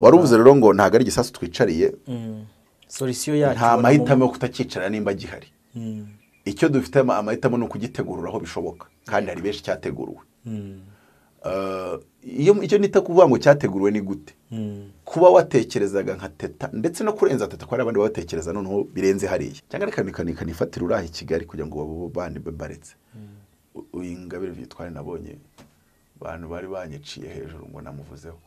waruvuze rero ngo ntago ari igisasu twicariye solution yacu nta mahitamo yo kutakicara nimba gihari icyo dufite amahitamo no kugitegurura aho bishoboka kandi hari benshi cyateguruwe iyo icyo nita kuvuga ngo cyateguruwe ni gute kuba watekerezaga nka teta ndetse no kurenza teta ko ari abandi batekereza noneho birenze hariya cyangwa reka nifatira uraha i Kigali kugira ngo babo bandi baretse uyingabire vyitware nabonye abantu bari banyiciye hejuru ngo namuvuzeho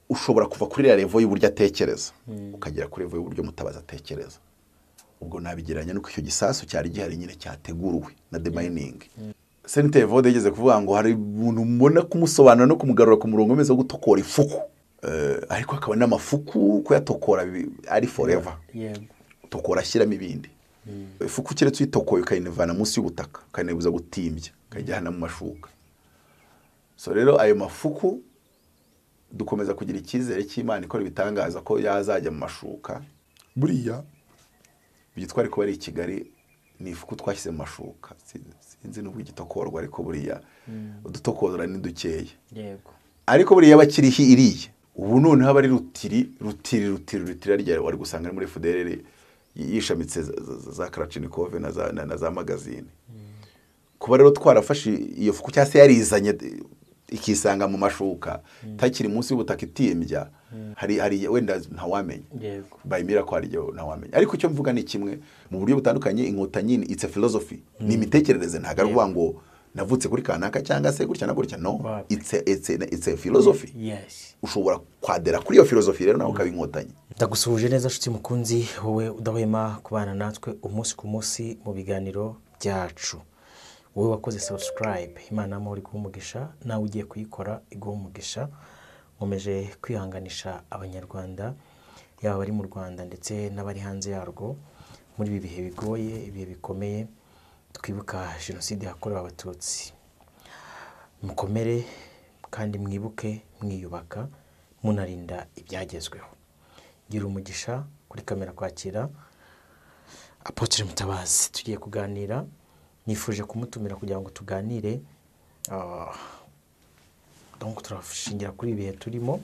ushobora kuva kuri ya level y'uburyo atekereza ukagera kuri level y'uburyo Mutabazi atekereza ubwo nabigiranye nuko icyo gisasu cyari gihari nyine cyateguruwe na the mining Sente Evode yigeze kuvuga ngo hari umuntu mbona kumusobanura no kumugarura ku murongo meze gutokora ifuku ariko akaba n'amafuku ko yatokora ari forever tokora ashyiramo ibindi ifuku kiretse uyitokoye ukayinevana munsi y'ubutaka ukanebuza gutimbya ukajyana mu mashuka so rero ayo mafuku dukomeza kugira icyizere cy'Imana ikora ibitangaza ko yazajya mu mashuka buriya byitware ko bari i Kigali ni ifuku twashyize mu mashuka sinzi n'ubwo igitokorwa ariko buriya udutokorora ni dukeye yego ariko buriya bakirihi iriye ubu none haba ari rutiri arya wari gusanga muri FDLR yishamitse za Kalachnikov na za magazine kuba rero twarafashe iyo fuku cyase yarizanye ikisanga mu mashuka takiri munsi y'ubutaka itimbya hari wenda ntawamenya yego bayimira ko ari yo ntawamenya ariko icyo mvuga ni kimwe mu buryo butandukanye inkotanyi it's a philosophy ni imitekerereze ntagarwa ngo navutse kuri kanaka cyangwa se gutya na gutya no it's a philosophy yes ushobora kwadera kuri iyo philosophy rero nawe ukabinkotanyi ndagusubuje neza nshuti mukunzi wowe udahwema kubana natwe umunsi ku munsi mu biganiro byacu wowe wakoze subscribe Imana muri kumugisha nawe ugiye kuyikora igumugisha nkomeje kwihanganisha abanyarwanda yaba bari mu Rwanda ndetse n'abari hanze yarwo muri ibi bihe bigoye ibihe bikomeye twibuka jenoside yakorewe abatutsi mukomere kandi mwibuke mwiyubaka munarinda ibyagezweho gira umugisha kuri kamera kwakira Apotre Mutabazi tugiye kuganira nifuje kumutumira kugira ngo tuganire donc turashingira kuri ibihe turimo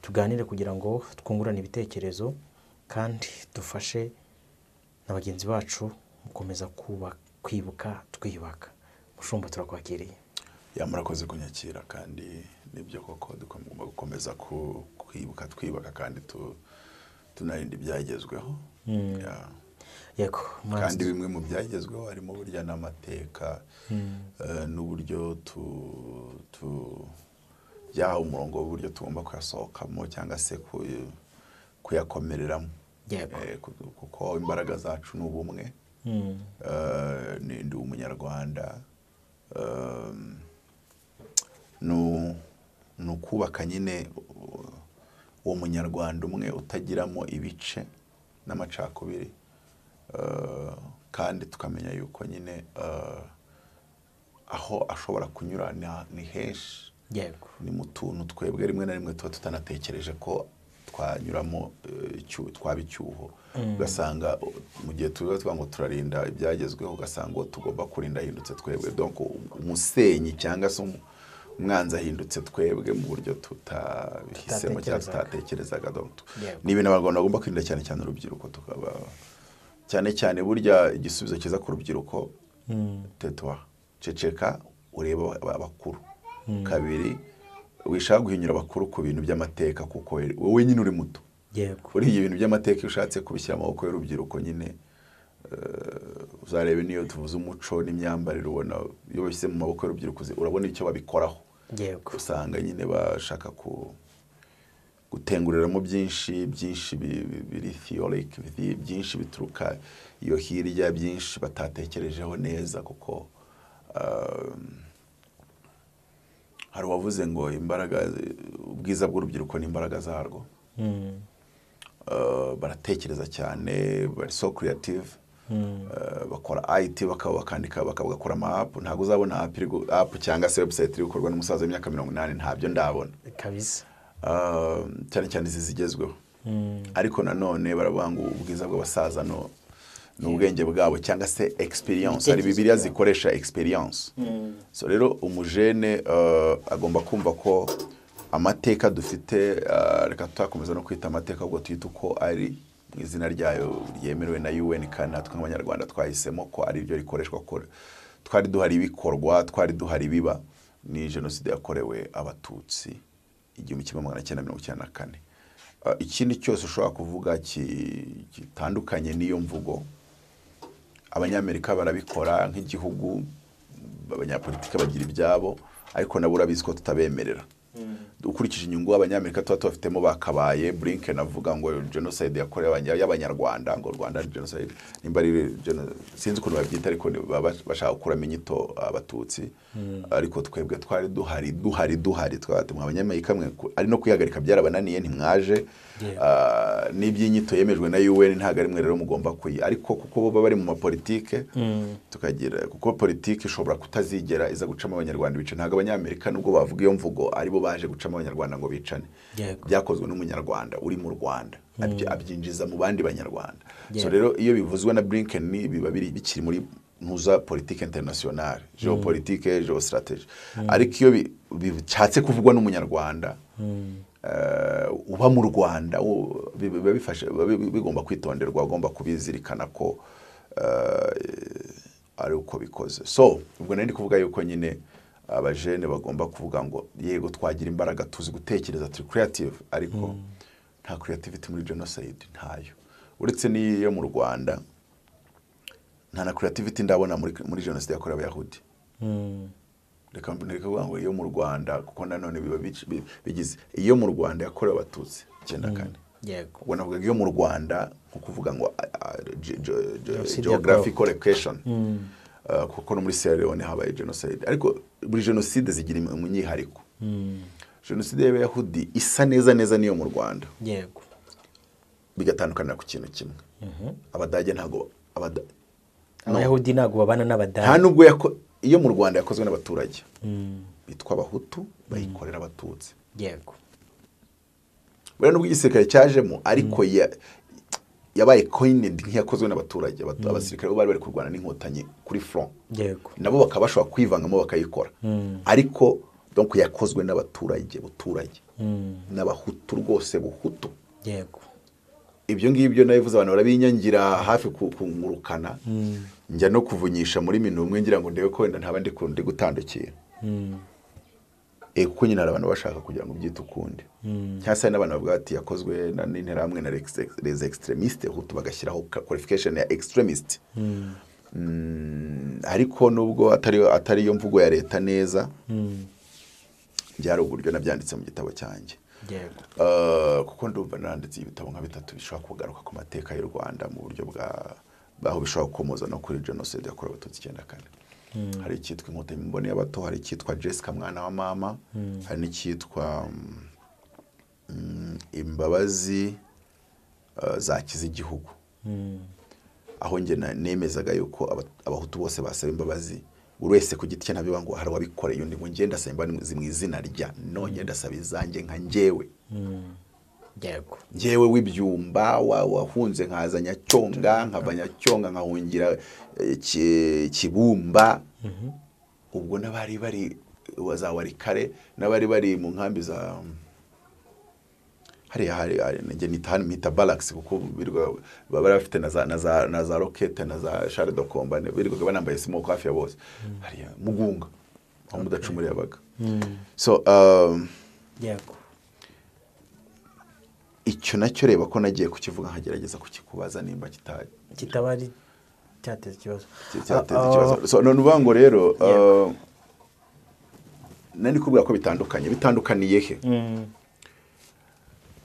tuganire kugira ngo twungurane ibitekerezo kandi dufashe n'abagenzi bacu mukomeza kwibuka twiyubaka mushumba turakwakiriye yamurakoze kunyakira kandi nibyo koko dukomeza gukomeza kwibuka twibaka kandi tunarinda ibyagezweho yego kandi bimwe mu byagezweho harimo burya n'amateka n'uburyo yaha umurongo w'uburyo tugomba kuyasohokamo cyangwa se kuyakomereramo kuko imbaraga zacu ni ubumwe ndi umunyarwanda ni ukubaka nyine uwo munyarwanda umwe utagiramo ibice n'amacakubiri kandi tukamenya yuko nyine aho ashobora kunyura ni henshi yego ni mu tuntu twebwe rimwe na rimwe tuba tutanatekereje ko twanyuramo twaba icyuho ugasanga mu gihe tuba ngo turarinda ibyagezweho ugasanga tugomba kurinda ahindutse twebwe donc umusenyi cyangwa se umwanzi ahindutse twebwe mu buryo tutabihisemo cyangwa tutatekerezaga ni ibintu abagabo bagomba kwirinda cyane cyane urubyiruko tukaba cyane burya igisubizo kiza ku rubyiruko tetwa ceceka ureba abakuru kabiri wishaka guhinyura abakuru ku bintu by'amateka kuko wowe nyine uri muto yego uri ibintu by'amateka ushatse kubishyira mu maboko y'urubyiruko nyine uzarebe niyo tuvuze umuco n'imyambarire ubona iyo bashyize mu maboko y'urubyiruko urabona icyo babikoraho yego usanga nyine bashaka gutenguriramo byinshi biri theoric byinshi bituruka iyo hirya byinshi batatekerejeho neza kuko hari wavuze ngo imbaraga ubwiza bw'urubyiruko ni imbaraga zarwo baratekereza cyane bari so creative bakora IT bakandika bakakora ama-app ntago uzabona app cyangwa se website iri gukorwa n'umusaza w'imyaka 80 ntabyo ndabona kabisa cyane zigezweho ariko nanone baravuga ngo ubwiza bw'abasaza n'ubwenge bwabo cyangwa se experience hari bibiliya zikoresha experience so rero umujene agomba kumva ko amateka dufite reka tutakomeza no kwita amateka ahubwo tuyita uko ari mu izina ryayo ryemerewe na UN kandi natwe nk'abanyarwanda twahisemo ko ari ryo rikoreshwa ko twari duhari ibikorwa twari duhari biba ni jenoside yakorewe abatutsi 1994. Ikindi cyose ushobora kuvuga kitandukanye n'iyo mvugo abanyamerika barabikora nk'igihugu abanyapolitike bagira ibyabo ariko nabo urabizi ko tutabemerera ukurikije inyungu abanyamerika tuba tubafitemo bakabaye Blinken avuga ngo genocide yakorewe y'abanyarwanda ngo Rwanda genocide nimba ari sinzi ukuntu babyita ariko bashaka kurama inyito abatutsi ariko twebwe twari duhari twabatemwa abanyamerika mwe ari no kwihagarika byarabananiye ntimwaje n'iby'inyito yemejwe na UN ntago ari mwe rero mugomba kuyi ariko kuko bo bari mu mapolitike tukagira kuko politike ishobora kutazigera iza gucamo abanyarwanda bice ntago abanyamerika nubwo bavuga iyo mvugo ari bo baje gucamo abanyarwanda ngo bicane byakozwe n'umunyarwanda uri mu Rwanda abyinjiza mu bandi banyarwanda so rero iyo bivuzwe na Blinken biba bikiri muri ntuza politique internationale geopolitique geostrategie ariko iyo bicatse kuvugwa n'umunyarwanda uba mu Rwanda biba bifashe bigomba kwitonderwa agomba kubizirikana ko ari uko bikoze so ubwo nari kuvuga yuko nyine abajene bagomba kuvuga ngo yego twagira imbaraga tuzi gutekereza turi creative ariko nta creativity muri genocide ntayo uretse niyo mu Rwanda nta na creativity ndabona muri genocide yakorewe abayahudi reka kuvuga ngo iyo mu Rwanda kuko nanone biba bigize iyo mu Rwanda yakorewe abatutsi 94 yego ubwo navuga iyo mu Rwanda nko kuvuga ngo geographical location kuko no muri Sierra Leone habaye genocide ariko buri genocide zigira umunyihariko genocide y'abayahudi isa neza niyo mu Rwanda yego bigatandukana ku kintu kimwe abadage ntago abayahudi ntago babana n'abadage nta nubwo iyo mu Rwanda yakozwe n'abaturage bitwa abahutu bayikorera abatutsi yego bure nubwo igisirikare cyajemo ariko yabaye coined nk'iyakozwe n'abaturage abasirikare bo bari kurwana n'inkotanyi kuri front yego nabo bakabashwa kwivangamo bakayikora ariko donc yakozwe n'abaturage n'abahutu rwose buhutu yego ibyo ngibyo nabivuze abantu barabinyangira hafi kungurukana njya no kuvunyisha muri minumwe ngira ngo ndebe ko wenda ntaba ndi gutandukira kuko nyine abantu bashaka kugira ngo byite ukundi cyase n'abantu bavuga ati yakozwe n'intera hamwe na les extremistes hutu bagashyiraho qualification ya extremist ariko nubwo atari yo mvugo ya leta neza byari uburyo nabyanditse mu gitabo cyanjye kuko ndumva nanditse ibitabo nka 3 bishobora kugaruka ku mateka y'u Rwanda mu buryo baho bishobora gukomoza no kuri genocide yakorewe abatutsi 94 hari icyitwa inkotanyi mbone y'abato hari icyitwa Jessica mwana wa mama hari n'icyitwa imbabazi zakiza igihugu aho nge nemezaga yuko abahutu bose basaba imbabazi buri wese ku giti cye ntabiba ngo hari wabikoreye undi ngo ngenda samba mu izina rya none ndasaba izanjye nka njyewe yego njyewe w'ibyumba wahunze nkazanya cyonga nkabanya cyonga nkahungira kibumba ubwo nabari bari wazawari kare nabari bari mu nkambi za hari nge nitahani mita Balax kuko birwa baba bafite na za rocket na za char de combat birwa banambaye smoke hafi ya bose hari mugunga aho mudacumuri yabaga so yego icyo nacyo reba ko nagiye kukivuga nkagerageza kukikubaza nimba kitabari cyateza ikibazo so none ubango rero nani kubwira ko bitandukaniye he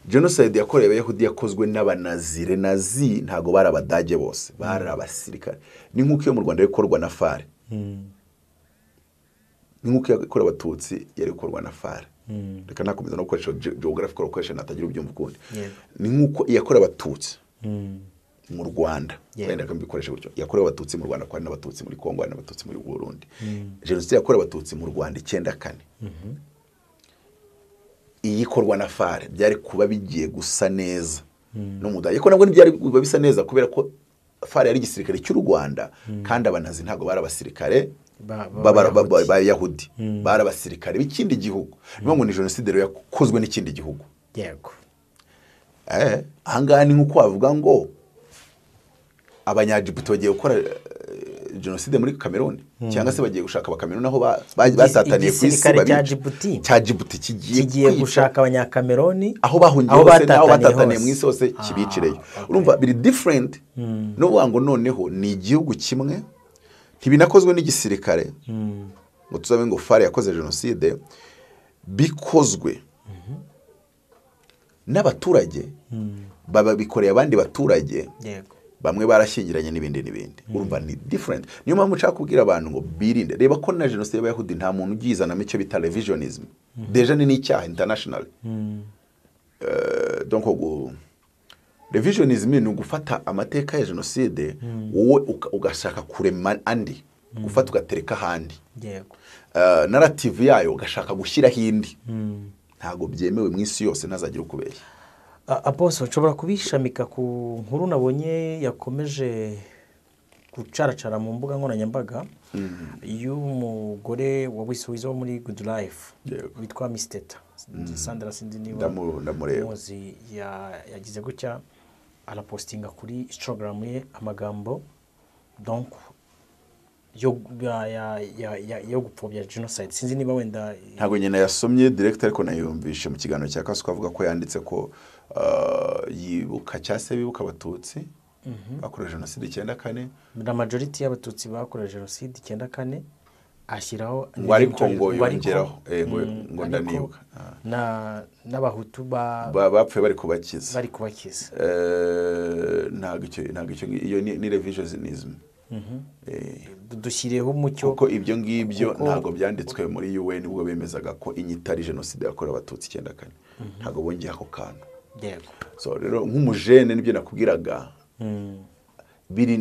genocide yakorewe abayahudi yakozwe n'abanazire nazi ntago bari abadage bose bari abasirikare ni nkuko iyo mu Rwanda yakorwa na FARC ni nkuko yakorewe abatutsi yari gukorwa na FARC reka nakomeza no gukoresha geographical location atagira ubyumva ukundi ni nkuko yakorewe abatutsi mu Rwanda wenda kambikoresha gutyo yakorewe abatutsi mu Rwanda kwa n'abatutsi muri Kongo n'abatutsi muri Burundi genocide yakorewe abatutsi mu Rwanda 94 iyikorwa na FARC byari kuba bigiye gusa neza no mudage ko nabwo byari bisa neza kubera ko FARC yari igisirikare cy'u Rwanda kandi abanazi ntago bari abasirikare b'abayahudi bari abasirikare b'ikindi gihugu niyo ngo ni jenoside rero yakozwe n'ikindi gihugu. yego ahangaha ni nk'uko wavuga ngo abanyajibuti bagiye gukora jenoside muri Cameroon cyangwa se bagiye gushaka abakameruni aho batataniye ku isi cya Djibouti kigiye gushaka abanyakameruni aho bahungiye hose n'aho batataniye mu isi hose kibicireyo. urumva biri different no vuga ngo noneho ni igihugu kimwe ntibinakozwe n'igisirikare ngo tuzabe ngo FARC yakoze jenoside bikozwe n'abaturage babikoreye abandi baturage bamwe barashyingiranye n'ibindi urumva ni different. niyo mpamvu nshaka kubwira abantu ngo birinde reba ko na jenoside y'abayahudi nta muntu ugizana icyo bita revisionism deja ni n'icyaha international. donc revisionism ni ugufata amateka ya jenoside wowe ugashaka kurema andi gufata ugatereka ahandi narrative yayo ugashaka gushyiraho indi ntabwo byemewe mu isi yose ntazagire ukubeshya. Apostle nshobora kubishamika ku nkuru nabonye yakomeje gucaracara mu mbuga nkoranyambaga y'umugore wabisubizo muri Good Life witwa Miss Teta Sandra sindi niba muzi yagize gutya arapostinga kuri Instagram ye amagambo donc yo gupfobya genocide sinzi niba wenda ntago nyine yasomye direct ariko nayumvishe mu kiganiro cya Kasuka avuga ko yanditse ko yibuka cyase bibuka abatutsi bakoreje jenoside 94 na majority y'abatutsi bakoreje jenoside 94 ashyiraho ariko ngo yongeraho ngo ndanibuka n'abahutu bapfuye bari kubakiza ntago icyo iyo ni revisionism. dushyireho umucyo kuko ibyo ngibyo ntago byanditswe muri UN ubwo bemezaga ko inyitari jenoside yakorewe abatutsi 94 ntago bongeye ako kantu. so rero nk'umujene nibyo nakubwiraga biri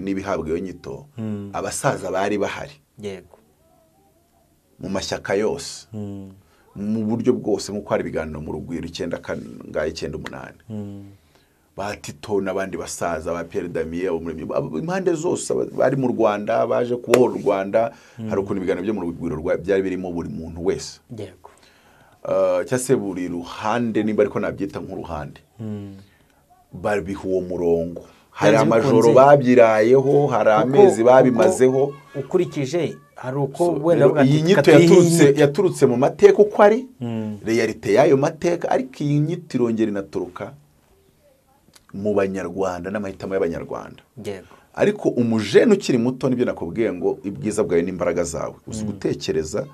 nibihabwa iyo nyito abasaza bari bahari mu mashyaka yose mu buryo bwose nk'uko hari ibiganiro mu rugwiro 9 Batito n'abandi basaza ba Pierre Damien impande zose bari mu Rwanda baje kubohora u Rwanda hari ukuntu ibiganiro byo mu rugwiro byari birimo buri muntu wese cyase buri ruhande nimba ariko nabyita nk'uruhande bari uwo murongo hari amajoro babyirayeho hari amezi babimazeho ukurikije hari uko wenda iyi nyito yaturutse mu mateka uko ari realite yayo mateka ariko iyi nyito irongera inaturuka mu banyarwanda n'amahitamo y'abanyarwanda. ariko umujene ukiri muto nibyo nakubwiye ngo ibwiza bwawe n'imbaraga zawe uzi gutekereza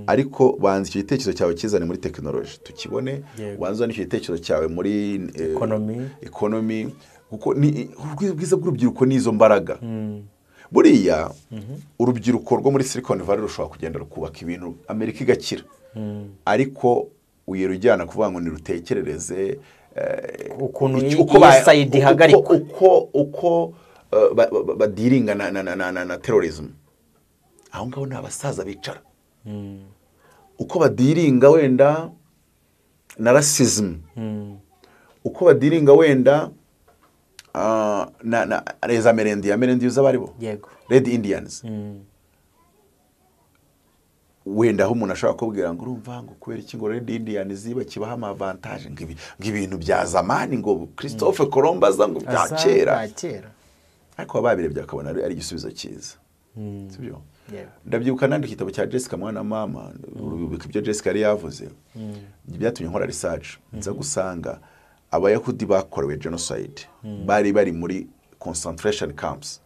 ariko banza icyo gitekerezo cyawe kizane muri technology tukibone wanza n'icyo gitekerezo cyawe muri economy kuko ni ubwiza bw'urubyiruko n'izo mbaraga. buriya urubyiruko rwo muri Silicon Valley rushobora kugenda rukubaka ibintu Amerika igakira ariko uyerujyana kuvuga ngo ni rutekerereze ukuntu USAID ihagarikwa uko badiringa na terrorism aho ngaho ni abasaza bicara uko badiringa wenda na racism uko badiringa wenda na reza merendi uzabaribo Red Indians wenda aho umuntu ashobora kubwira ngo urumva ngo kubera iki ngo Red Indians ziba kibaha amavantage ng'ibintu bya zamani ngo Christophe Colomb aza ngo bya kera ariko babirebye akabona ari igisubizo cyiza sibyo. ndabyibuka nandi kitabo cya Jessica mwana mama urubika ibyo Jessica yari yavuze byatumye nkora research nza gusanga abayahudi bakorewe genocide bari muri concentration camps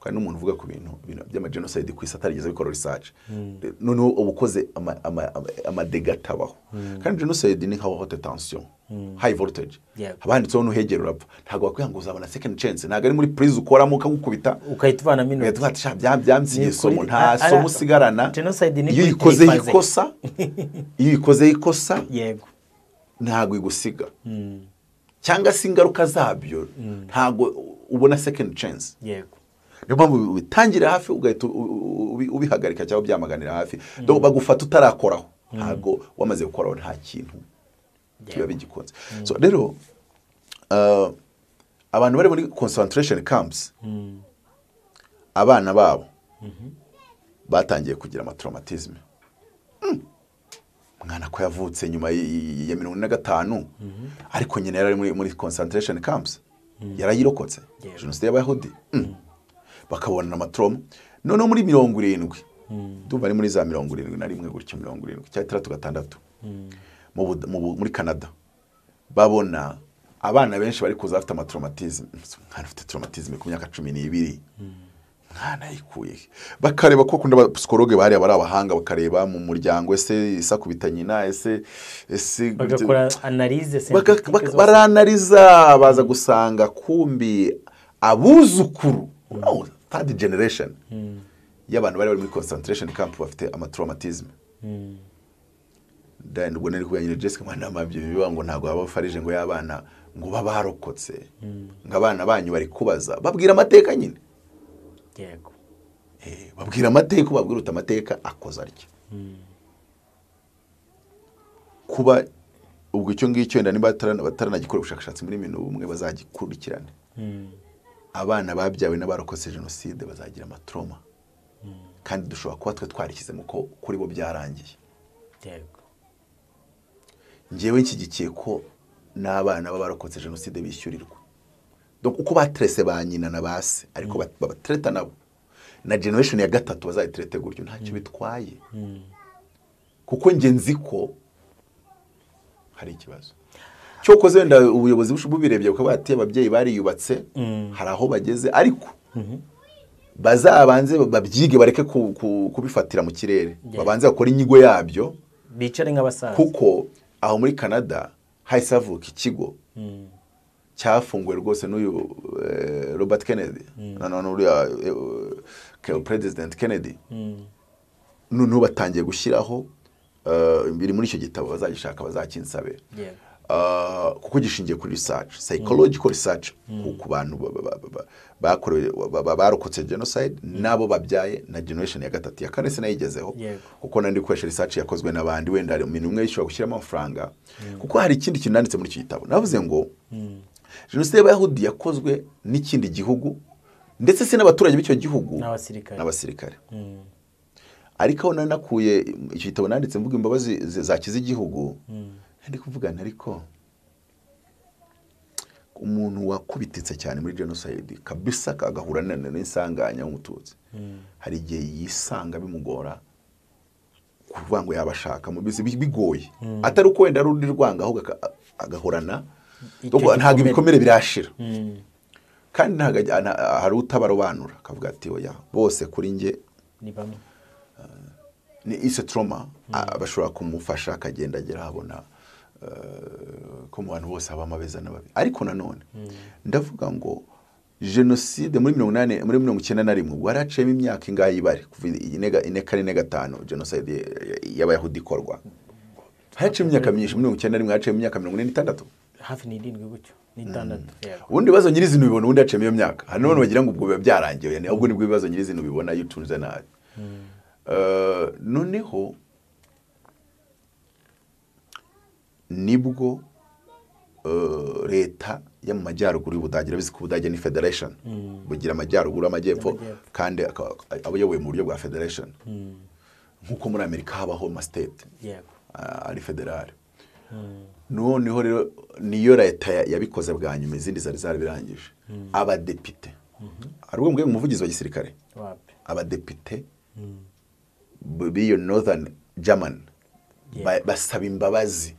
kandi n'umuntu uvuga ku bintu by'ama genocide ku isi atarigeze bikora research noneho ubukoze amadega tabaho kandi genocide ni nka haute tension high voltage abanditseho n'uhegera urapfa ntago bakwiye ngo uzabona second chance ntago ari muri prison ukoramo ukagukubita ukayituvana minute byamsigiye somo nta somo usigarana iyo ikoze ikosa yego ntago igusiga cyangwa se ingaruka zabyo ntago ubona second chance yego niyo mpamvu bitangira hafi ugahita ubihagarika cyangwa byamaganira hafi donc bagufata utarakoraho ntago wamaze gukoraho nta kintu kiba bigikonze. so rero abantu bari muri concentration camps abana babo batangiye kugira amatraumatisme. Mwana ko yavutse nyuma ya 1945 ariko nyine yari muri concentration camps yarayirokotse jenoside y'abayahudi. Bakabona amatrauma none muri 70 ndumva ari muri za 71 gutyo 70 cyangwa 36 muri Canada babona abana benshi bari kuza afite amatraumatisme. Mwana afite traumatisme ku myaka 12 mwana yikuye bakareba ko kunda psikologe bari abahanga bakareba mu muryango ese isakubita nyina ese bagakora analyse baranaliza baza gusanga kumbi abuzukuru third generation y'abantu bari muri concentration camp bafite amatraumatisme. Then ubwo nari kuyanyira Jessica mwana mabyo biba ngo ntago abafarije ngo y'abana ngo babarokotse ngabana banyu bari kubaza babwira amateka nyine. Yego. Babwira amateka babwira amateka akoza arya. Kuba ubwo icyo ngicyo wenda niba bataranagikora ubushakashatsi muri mintu umwe bazagikurikirana. Abana babyawe n'abarokotse jenoside bazagira amatrauma. Kandi dushobora kuba twe twarikize mu ko kuri bo byarangiye. Yego. Ngewe nshyigikiye ko n'abana b'abarokotse jenoside bishyurirwa. Donc uko batrese ba nyina na base ariko babatreta nabo na generation ya gatatu bazayitrete gutyo ntacyo bitwaye. Kuko nge nzi ko hari ikibazo cyo koze wenda ubuyobozi bushububirebye ko bati ababyeyi bari yubatse hari aho bageze ariko bazabanze babyige bareke kubifatira mu kirere babanze bakora inyigo yabyo bicare nk'abasaza. Kuko aho muri Canada hahise havuka ikigo cyafunguwe rwose n'uyu Robert Kennedy President Kennedy n'ubu batangiye gushyiraho biri muri icyo gitabo bazagishaka bazakinsabe kuko gishingiye kuri research psychological research ku bantu barokotse genocide nabo babyaye na generation ya gatatu ya kane sinayigezeho kuko nandi kwesha research yakozwe n'abandi wenda ari umuntu umwe yishobora gushyiramo amafaranga kuko hari ikindi kintu nanditse muri icyo gitabo navuze ngo jenoside y'abayahudi yakozwe n'ikindi gihugu ndetse se n'abaturage b'icyo gihugu n'abasirikare. Ariko aho nakuye icyo gitabo nanditse mvuga imbabazi zakiza igihugu ndi kuvugana ariko umuntu wakubititse cyane muri genocide kabisa kagahura n'insanganya y'umututsi hari igihe yisanga bimugora kuvuga ngo yabashaka mu bizi bigoye atari uko wenda rundi rwanga ahubwo agahorana ntabwo ibikomere birashira kandi hari utabarobanura akavuga ati oya bose kuri nge ni bamwe ni ise trauma bashobora kumufasha akagenda agera habona ko mu bantu bose habamo abeza n'ababi. Ariko nanone ndavuga ngo jenoside muri 1991 waraciyemo imyaka ingahe ibare kuva ine gatanu jenoside y'abayahudi ikorwa haciyemo imyaka myinshi 1991 haciyemo imyaka 46 hafi ni 7 gutyo ni 6. ubundi bibazo nyirizina ubibona ubundi haciyemo iyo myaka hano none bagira ngo ubwo biba byarangiye yani ahubwo nibwo bibazo nyirizina ubibona yutunze nabi. Noneho nibwo leta ya mu majyaruguru y'Ubudage bizi ku Budage ni federation bugira amajyaruguru amajyepfo kandi abayoboye mu buryo bwa federation nkuko muri Amerika habaho ma state ari federal. Noneho rero niyo leta yabikoze bwa nyuma izindi zari birangije abadepite ariko mbwe umuvugizi wa gisirikare abadepite biyo Northern German basaba imbabazi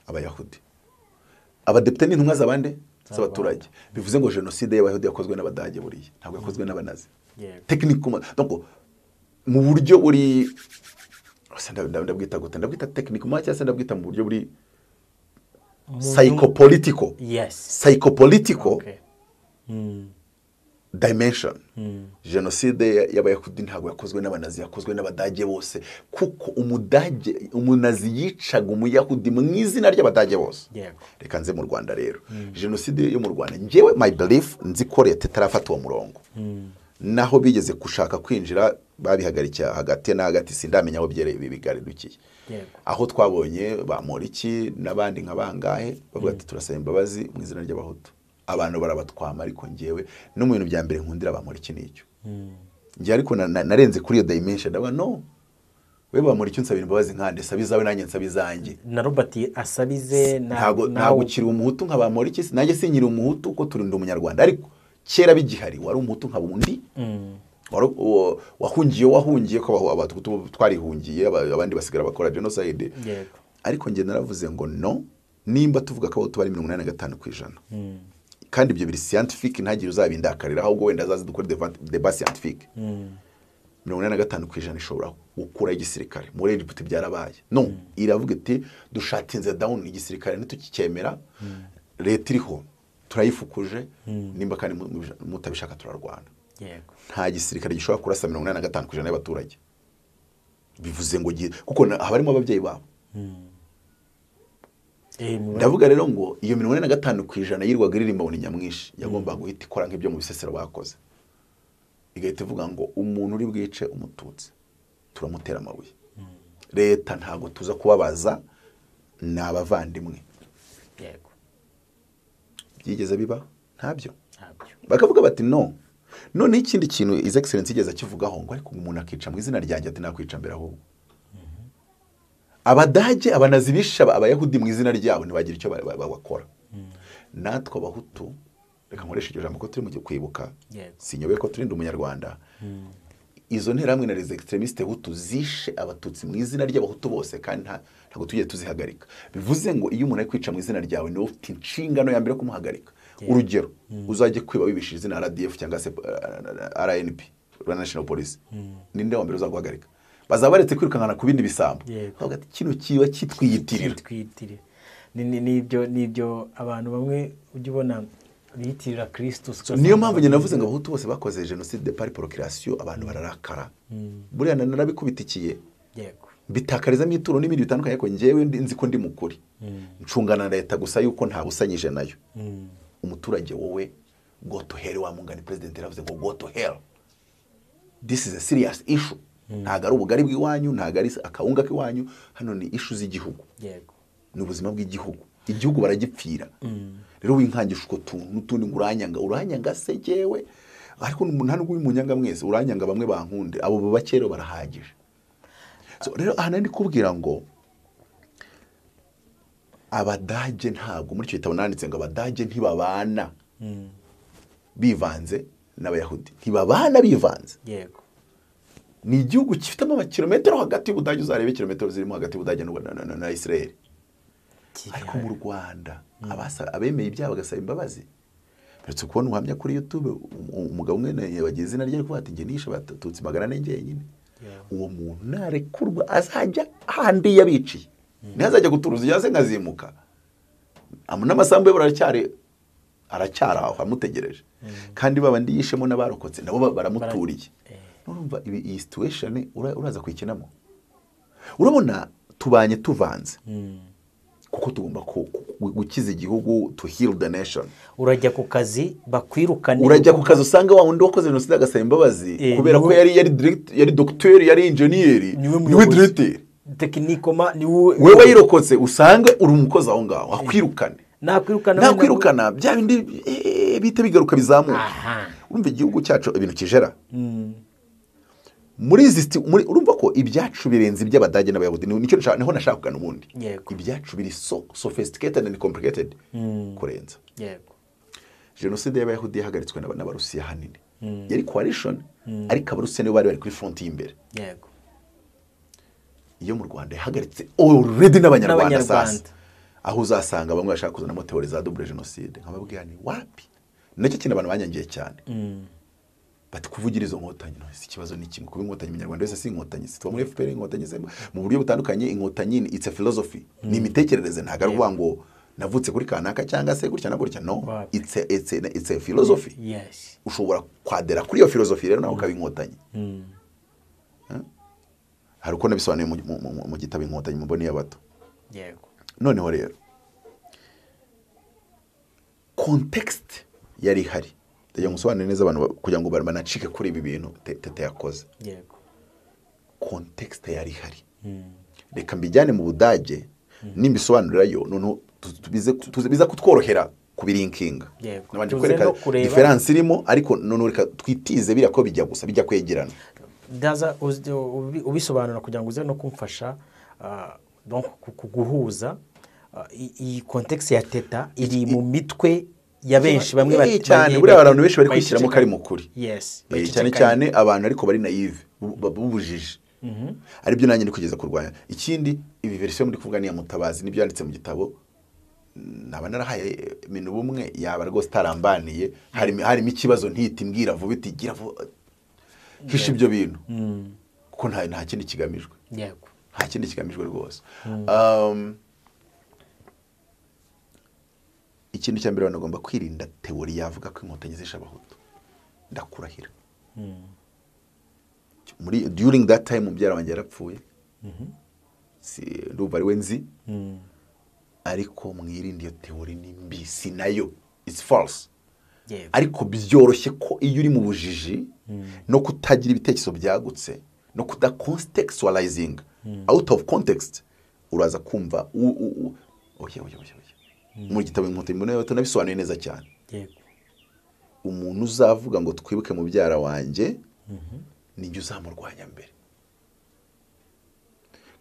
abayahudi abadepite ni intumwa z'abande z'abaturage bivuze ngo jenoside y'abayahudi yakozwe n'abadage buriye ntabwo yakozwe n'abanazi techniquement donc mu buryo buri ndabwita techniquement cyangwa ndabwita mu buryo buri psychopolitical psychopolitical dimension. Jenoside y'abayahudi ntabwo yakozwe n'abanazi yakozwe n'abadage bose kuko umunazi yicaga umuyahudi mu izina ry'abadage bose. Reka nze mu Rwanda rero jenoside yo mu Rwanda ngewe my belief nzi ko leta itarafata uwo murongo naho bigeze kushaka kwinjira babihagarikiye hagati na hagati sindamenya aho bigaridukiye aho twabonye ba Moriki n'abandi nkabangahe bavuga ati turasaba imbabazi mu izina ry'abahutu abantu barabatwama ariko ngewe no mu bintu bya mbere nkundira Bamporiki n'icyo ngewe ariko narenze kuri iyo dimension ndavuga no we Bamporiki unsabira imbabazi nkande sabizawe nanjye nsabizanjye na Robert asabize ntago kiri umuhutu nka Bamporiki nanjye sinyiri umuhutu ko turinde umunyarwanda ariko kera bigihari wari umuhutu nka bundi wahungiye ko abantu twarihungiye abandi basigara bakora genocide ariko nge naravuze ngo no nimba tuvuga ko abo bari 85% kandi ibyo biri scientific ntagire uzabindakarira ahubwo wenda azazi dukora debat scientific 85% ishobora gukura igisirikare muri Egypt byarabaye no iravuga iti dushatinze down igisirikare ntitukikemera leta iriho turayifukuje nimba kandi mutabishaka turarwana nta gisirikare gishobora kurasa 85% y'abaturage bivuze ngo kuko habarimo ababyeyi babo ndavuga rero ngo iyo 85% yirwaga iririmba ngo ni nyamwinshi yagomba guhita ikora nk'ibyo mu bisesero bakoze igahita ivuga ngo umuntu uri bwice umututsi turamutera amabuye leta ntago tuza kubabaza n'abavandimwe yego byigeze biba ntabyo bakavuga bati no none ikindi kintu His Excellency igeze akivugaho ngo ariko umuntu akica mu izina ryanjye ati nakwica mbere ahubwo Abadage abanazibisha abayahudi mu izina ryabo ntibagira icyo bakora natwe abahutu reka nkoresha iryo jambo ko turi mu kwibuka sinyobe ko turinda umunyarwanda izo nterahamwe na les extremistes hutu zishe abatutsi mu izina ry'abahutu bose kandi ntago tugiye tuzihagarika bivuze ngo iyo umuntu ari kwica mu izina ryawe ni ufite inshingano ya mbere kumuhagarika urugero uzajye kwiba wibishije izina RDF cyangwa se RNP Rwanda National Police ninde wa mbere uzaguhagarika bazabaretse kwirukankana ku bindi bisambo hagati kino kiba kitwiyitirira nibyo abantu bamwe ujye ubona biyitirira Kristo niyo mpamvu njye navuze ngo abahutu bose bakoze genocide par procuration abantu bararakara buriya narabikubitikiye bitakariza mituro n'ibindi bitandukanye ko ngewe nzi ko ndi mukuri ncungana na leta gusa yuko nta busanyije nayo umuturage wowe go to hell wa mungani president yaravuze ngo go to hell this is a serious issue ntago ari ubugari bw'iwanyu ntago ari akawunga k'iwanyu hano ni issue z'igihugu ni ubuzima bw'igihugu igihugu baragipfira rero winkangisha uko n'utundi uranyanga se jewe ariko nta nubwo umunyanga mwese uranyanga bamwe bankunde abo bakero barahagije so rero aha ndi kubwira ngo Abadage ntabwo muri cyo gitabo nanditse ngo Abadage ntibabana bivanze n'abayahudi ntibabana bivanze yego ni igihugu gifitemo amakilometero hagati y'Ubudage uzarebe kilometero zirimo hagati y'Ubudage na Israel ariko mu Rwanda abemeye ibyaha bagasaba imbabazi uretse kubona uhamya kuri YouTube umugabo umwe yabagize izina rye ko ati nge nishe abatutsi 400 nyine uwo muntu narekurwa azajya handi yabiciye ntazajya guturuza yaze nkazimuka n'amasambu ye aracyaraho amutegereje kandi babandi yishemo n'abarokotse nabo baramuturiye urumva iyi situation uraza kwikinamo urabona tubanye tuvanze kuko tugomba gukiza igihugu to heal the nation urajya ku kazi bakwirukane urajya ku kazi usanga wa wundi wakoze genocide agasaba imbabazi kubera ko yari docteur yari engineer niwe directeur technicoma wewe wayirokotse usange uri umukozi aho ngaho akwirukane nakwirukana bya bindi bite bigaruka bizamuka urumva igihugu cyacu ibintu kijera urumva ko ibyacu birenze iby'Abadage n'Abayahudi nicyo niho nashakaga n'ubundi ibyacu biri so sophisticated and complicated kurenza genocide y'Abayahudi yahagaritswe n'Abarusiya hanini yari coalition ariko Abarusiya nibo bari kuri front y'imbere iyo mu Rwanda yahagaritse already n'Abanyarwanda sasa aho uzasanga bamwe bashaka kuzana teori za double genocide nkababwira ni wapi nacyo kintu abantu banyangiye cyane bati kuvugira izo nkotanyi no si kibazo ni kimwe kuba inkotanyi Umunyarwanda wese si inkotanyi tuba muri FPR inkotanyi mu buryo butandukanye inkotanyi it's a philosophy ni imitekerereze ntago ari kuvuga ngo navutse kuri kanaka cyangwa se gutya na gutya no it's a philosophy ushobora kwadera kuri iyo philosophy rero nawe ukaba inkotanyi hari uko nabisobanuye mu gitabo inkotanyi mubone y'abato noneho rero context yari hari ndagira musobanure neza abantu kugira ngo banacike kuri ibi bintu tete yakoze context yari hari reka mbijyane mu Budage nimbisobanurira yo none biza kutworohera kubirinkinga Yego. nabanje Tuze no kwereka kureba- difference irimo ariko none reka twitize bira ko bijya gusa bijya kwegerana. Daza ubisobanura kugira ngo uze no kumfasha donc kuguhuza iyi context ya teta iri mu mitwe ya benshi bamwe cyane buri abantu benshi bari kwishyiramo kari mukuri. Yes. Cyane cyane abantu ariko bari naive bubujije. Aribyo nanjye ndi kugeza kurwanya. Ikindi ibi version muri kuvuga ni ya Mutabazi n'ibyanditse mu gitabo naba narahaye ibintu bumwe yaba rwose tarambaniye harimo ikibazo ntihita imbwira vuba itigira vuba hisha ibyo bintu kuko nta kindi kigamijwe. Yego. Nta kindi kigamijwe rwose. Ikintu cya mbere banagomba kwirinda teori yavuga ko inkotanyi zisha abahutu. Ndakurahira. Muri during that time mubyara wanjye yarapfuye. Ndumva ari we nzi. Ariko mwirinde iyo teori ni mbi sinayo. It's false. Yego. Ariko byoroshye ko iyo uri mu bujiji no kutagira ibitekerezo byagutse no kuda contextualizing out of context uraza kumva oya mu gitabo inkotanyi mbona tunabisobanuye neza cyane. Yego. Umuntu uzavuga ngo twibuke mu byara wanjye ninjye uzamurwanya mbere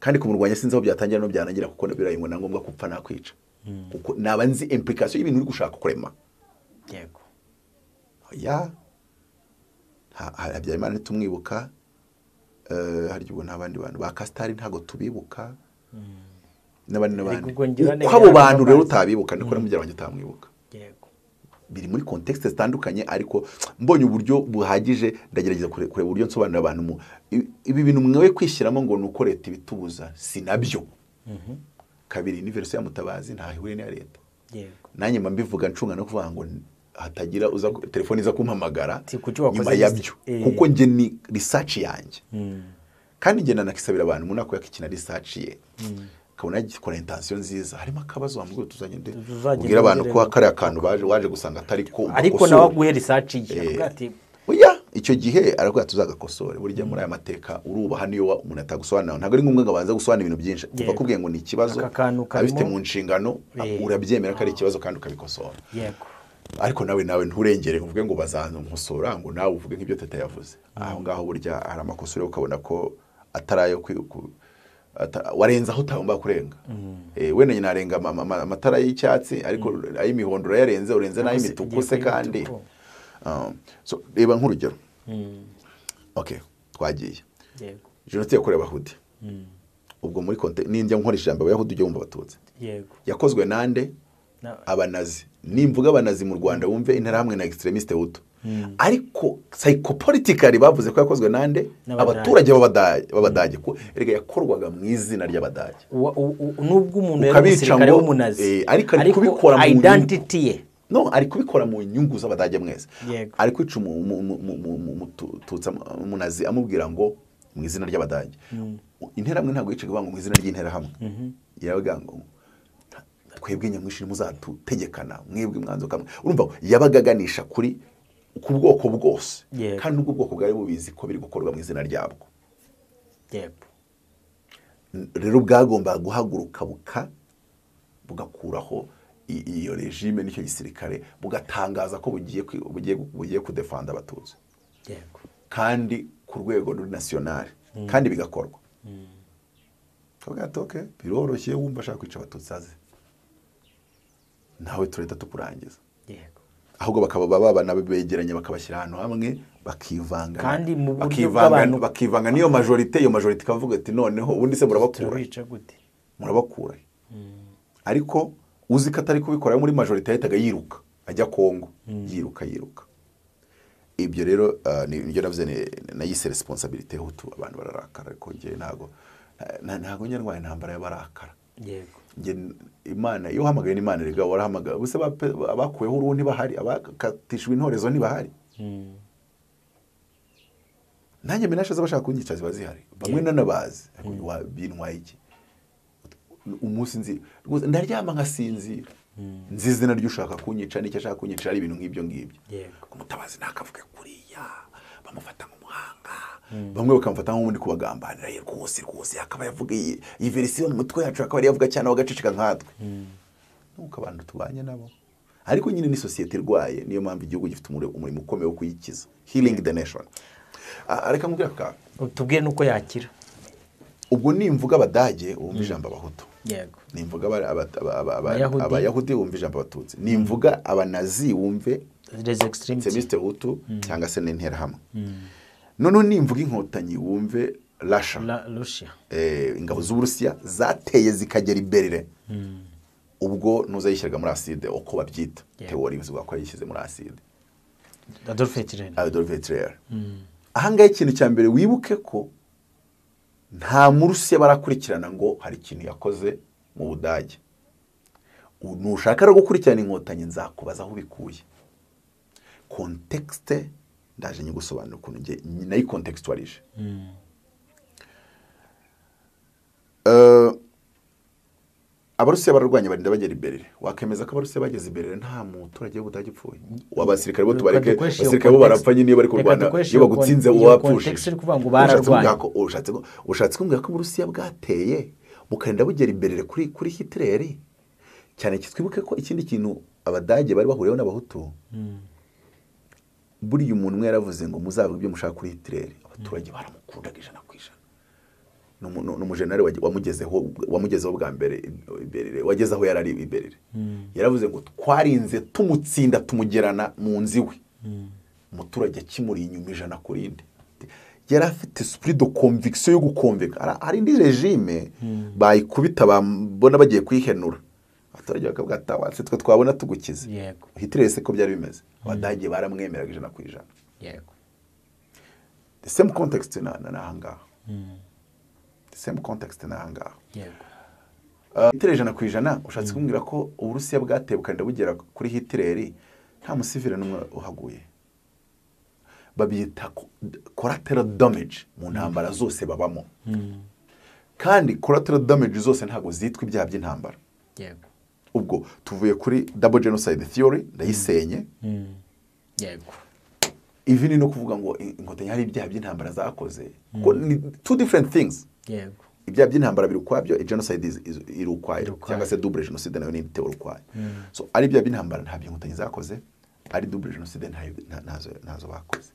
kandi kumurwanya sinzi aho byatangira no byanangira kuko birayi ngo nangombwa kupfa nakwica kuko nabanzi implication y'ibintu uri gushaka kurema. Yego. Ya Habyarimana nitumwibuka hari ubwo ntabandi bantu ba Kastari ntago tubibuka n'abandi uko abo bantu rero utabibuka niko n'umujyara wanjye utamwibuka. Yego. Biri muri context zitandukanye ariko mbonye uburyo buhagije ndagerageza kureba uburyo nsobanurira abantu ibi bintu mwewe kwishyiramo ngo nuko leta ibitubuza sinabyo. Kabiri ni version ya Mutabazi ntahiwe n'iya leta. Yego. Nanjye mbivuga ncunga no kuvuga ngo hatagira uza telefone iza kumpamagara nyuma yabyo kuko nge ni research yanjye. Kandi nge nanakisabira abantu munako yakikina research ye kabona gikora intention nziza harimo akabazo wambwe tuzagende ubwira abantu ko akari akantu waje gusanga atari ko ariko nawe aguhe research ye ati oya icyo gihe ariko tuzagakosore burya muri aya mateka urubaha niyo umuntu atagusobanura ntago ari ngombwa ngo abanze gusobanura ibintu byinshi kuva kubwiye ngo ni ikibazo abifite mu nshingano urabyemera ko ari ikibazo kandi ukabikosora. Yego. Ariko nawe nturengere uvuge ngo bazanze nkosora ngo nawe uvuge nk'ibyo teta yavuze. Aho ngaho burya hari amakosora ukabona ko atarayo warenza aho utagomba kurenga. Wenda nyina arenga amatara y'icyatsi ariko ay'imihondo yarenze urenze n'ay'imituku se kandi so reba nk'urugero. Okay twagiye. Yego. Jenoside yakorewe Abayahudi. Ubwo muri context ninjya nkoresha ijambo Abayahudi ujye wumva Abatutsi. Yego. Yakozwe nande abanazi nimvuga abanazi mu Rwanda wumve interahamwe na extremiste hutu. Ariko psychopolitically bavuze ko yakozwe nande abaturage b'Abadage ko erega yakorwaga mu izina ry'Abadage. Nubwo umuntu yari umusirikare w'umunazi ariko kubikora mu identity ye no ari kubikora mu nyungu z'Abadage mwese. Yego. Ari kwica umututsa umunazi amubwira ngo mu izina ry'Abadage. Interahamwe ntago yicaga ngo mu izina ry'interahamwe. Yabaga ngo twebwe nyamwinshi muzatutegekana mwebwe mwanzo kamwe urumva yabagaganisha kuri ku bwoko bwose. Kandi ubwo bwoko bwari bubizi ko biri gukorwa mu izina ryabwo. Yego. Rero bwagomba guhaguruka bugakuraho iyo regime n'icyo gisirikare bugatangaza ko bugiye kudefanda Abatutsi. Yego. Kandi ku rwego national kandi bigakorwa. Okay biroroshye wumva ashaka kwica Abatutsi aze nawe tureta tukurangiza. Yego. Ahubwo bakaba babana begeranye bakabashyira ahantu hamwe bakivanga kandi mu buryo bw'abantu bakivanga niyo majorité kavuga ati noneho ubundi se murabakura bica gute murabakura. Ariko uzi ko atari kubikora muri majorité yahitaga yiruka ajya Kongo yiruka. Ibyo rero nibyo navuze nayise responsibility hutu abantu bararakara ariko ngiye ntago nyarwaye intambara y'abarakara. Yego. Imana iyo uhamagaye n'Imana rega warahamagaye buse abakuyeho uruhu ntibahari abakatishwe intorezo ntibahari. Nanjye menashaza bashaka kunyicaza bazihari bamwe nanabazi bintwaye iki umunsi nzi ndaryama nkasinzira nzi izina ry'ushaka kunyica n'icyo ashaka kunyica ari ibintu nk'ibyo ngibyo. Yego. Umutabazi nakavuge kuriya bamufata nk'umuhanga bamwe bakamufata nk'undi kubagambanira rwose akaba yavuga iyi verisiyo mu mutwe yacu akaba yavuga cyane bagaceceka nkatwe. Nuko abantu tubanye nabo ariko nyine ni sosiyete irwaye, niyo mpamvu igihugu gifite umurimo ukomeye wo kuyikiza, healing the nation. Reka nkubwire aka tubwiye nuko yakira. Ubwo nimvuga Abadage wumva ijambo Abahutu, yego, nimvuga Abayahudi wumva ijambo Abatutsi, nimvuga Abanazi wumve les extremists Hutu cyangwa se n'Interahamwe. Noneho nimvuga Inkotanyi wumve Russia, ingabo z'Uburusiya zateye zikagera iberere. Ubwo ntuzayishyirwa muri acide uko babyita, teori bivuga ko yishyize muri acide. Adolf Hitler. Ahangaye ikintu cya mbere wibuke ko nta Murusiya barakurikirana ngo hari ikintu yakoze mu Budage. Nushaka rero gukurikirana Inkotanyi nzakubaza aho bikuye. Context ndaje nyigusobanura ukuntu nge nayi contextualije. Abarusiya bararwanya barinda bagera iberere. Wakemeza ko Abarusiya bageze iberere nta muturage w'Ubudage upfuye? Wabasirikare bo tubareke, abasirikare bo barapfa nyine bari kurwana, iyo bagutsinze uwapfushije. Ushatse kumbwira ko Uburusiya bwateye bukarinda bugera iberere kuri Hitler. Cyane kitwibuke ko ikindi kintu Abadage bari bahuriyeho n'Abahutu. Buriya umuntu umwe yaravuze ngo muzavuga ibyo mushaka kuri Hitler, abaturage baramukundaga ijana ku ijana. N'umujenali wamugezeho bwa mbere iberere, wageze aho yarari iberere. Yaravuze ngo twarinze tumutsinda tumugerana mu nzi we. Umuturage akimuri inyuma ijana kuri indi. Yari afite esprit de conviction yo gukonveka. Hari indi regime bayikubita bambona bagiye kwihenura. Abaturage bakavuga atawanse twe twabona tugukize. Yego. Hitler se ko byari bimeze. Abadage baramwemeraga ijana ku ijana. Yego. The same context na hangaha. Same context na hangaha. Yego. Hitler ijana ku ijana ushatse kumbwira ko Uburusiya bwatewe kandi bugera kuri Hitler nta musivile n'umwe uhaguye. Babyita collateral damage mu ntambara zose babamo. Kandi collateral damage zose ntago zitwa ibyaha by'intambara. Yego. Ubwo tuvuye kuri double genocide theory ndayisenye. Yego. Even no kuvuga ngo Inkotanyi hari ibyaha by'intambara zakoze. Two different things. Yego. Ibyaha by'intambara biri ukwabyo, genocide iri ukwayo, cyangwa se double genocide nayo ni teori ukwayo. So ari ibyaha by'intambara nta Inkotanyi zakoze, ari double genocide ntazo bakoze.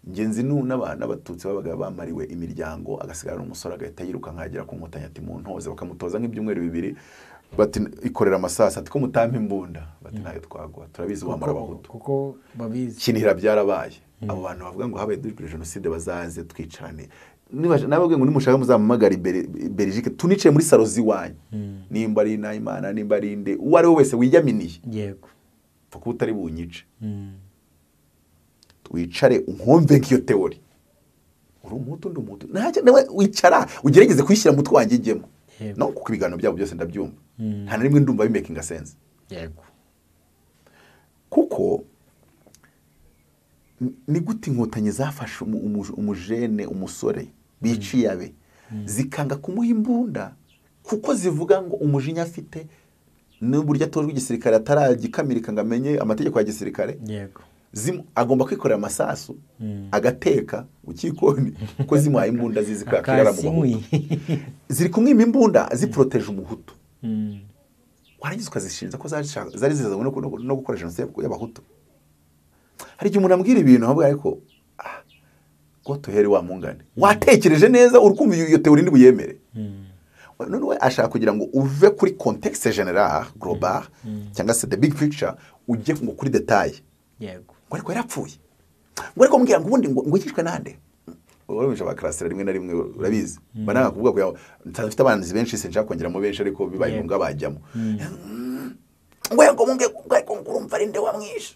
Ngenzi n'Abatutsi babaga bamariwe imiryango, agasigara n'umusore agahita yiruka nkagera ku Nkotanyi ati mu ntoze, bakamutoza nk'ibyumweru bibiri, bati ikorera amasasa ati ko mutampa imbunda, bati nayo twagwa turabizi wamara Abahutu kuko babizi kinihira byarabaye. Abo bantu bavuga ngo habaye double genocide bazaze twicarane. Nababwiye ngo nimushaka muzamamagara Belgique tunicaye muri salo ziwanyu. Nimba ari Nahimana, nimba ari inde, uwo ari we wese wiyaminiye. Yego. Fuko utari bunyice. Wicare unkomve nk'iyo teori. Uri umuhutu ndi umuhutu. Nawe wicara ugerageze kwishyira mu twanjye igemo. No kuko ibiganiro byabo byose ndabyumva. Nta na rimwe ndumva bimaking a sense. Yego. Kuko ni gute Inkotanyi zafashe umujene umusore biciye abe zikanga kumuha imbunda kuko zivuga ngo umujinya afite n'uburyo atojwe igisirikare ataragikamilika ngo amenye amategeko ya gisirikare. Yego. Agomba kwikorera amasasu agateka ukikoni kuko zimuhaye imbunda zizi kwakirara mu Bahutu. Ziri kumwima imbunda ziproteje umuhutu. Warangiza ukazishinja ko zari zizazwe no gukora genocide y'Abahutu. Hari igihe umuntu ambwira ibintu avuga ariko ko tuhere wa mungane watekereje neza urukumva iyo teori ndi buyemere. None we ashaka kugira ngo uve kuri context general global cyangwa se the big picture ujye ngo kuri detail. Yego. Ngo ariko yarapfuye, ngo ariko mbwira ngo ubundi ngo yishwe nande. Urabisha bakarasira rimwe na rimwe urabizi bananga kuvuga ko ntafite abanzi benshi sinshaka kongeramo benshi ariko bibaye ngombwa bajyamo. Ngo munge ngo urumva rinde wamwisha.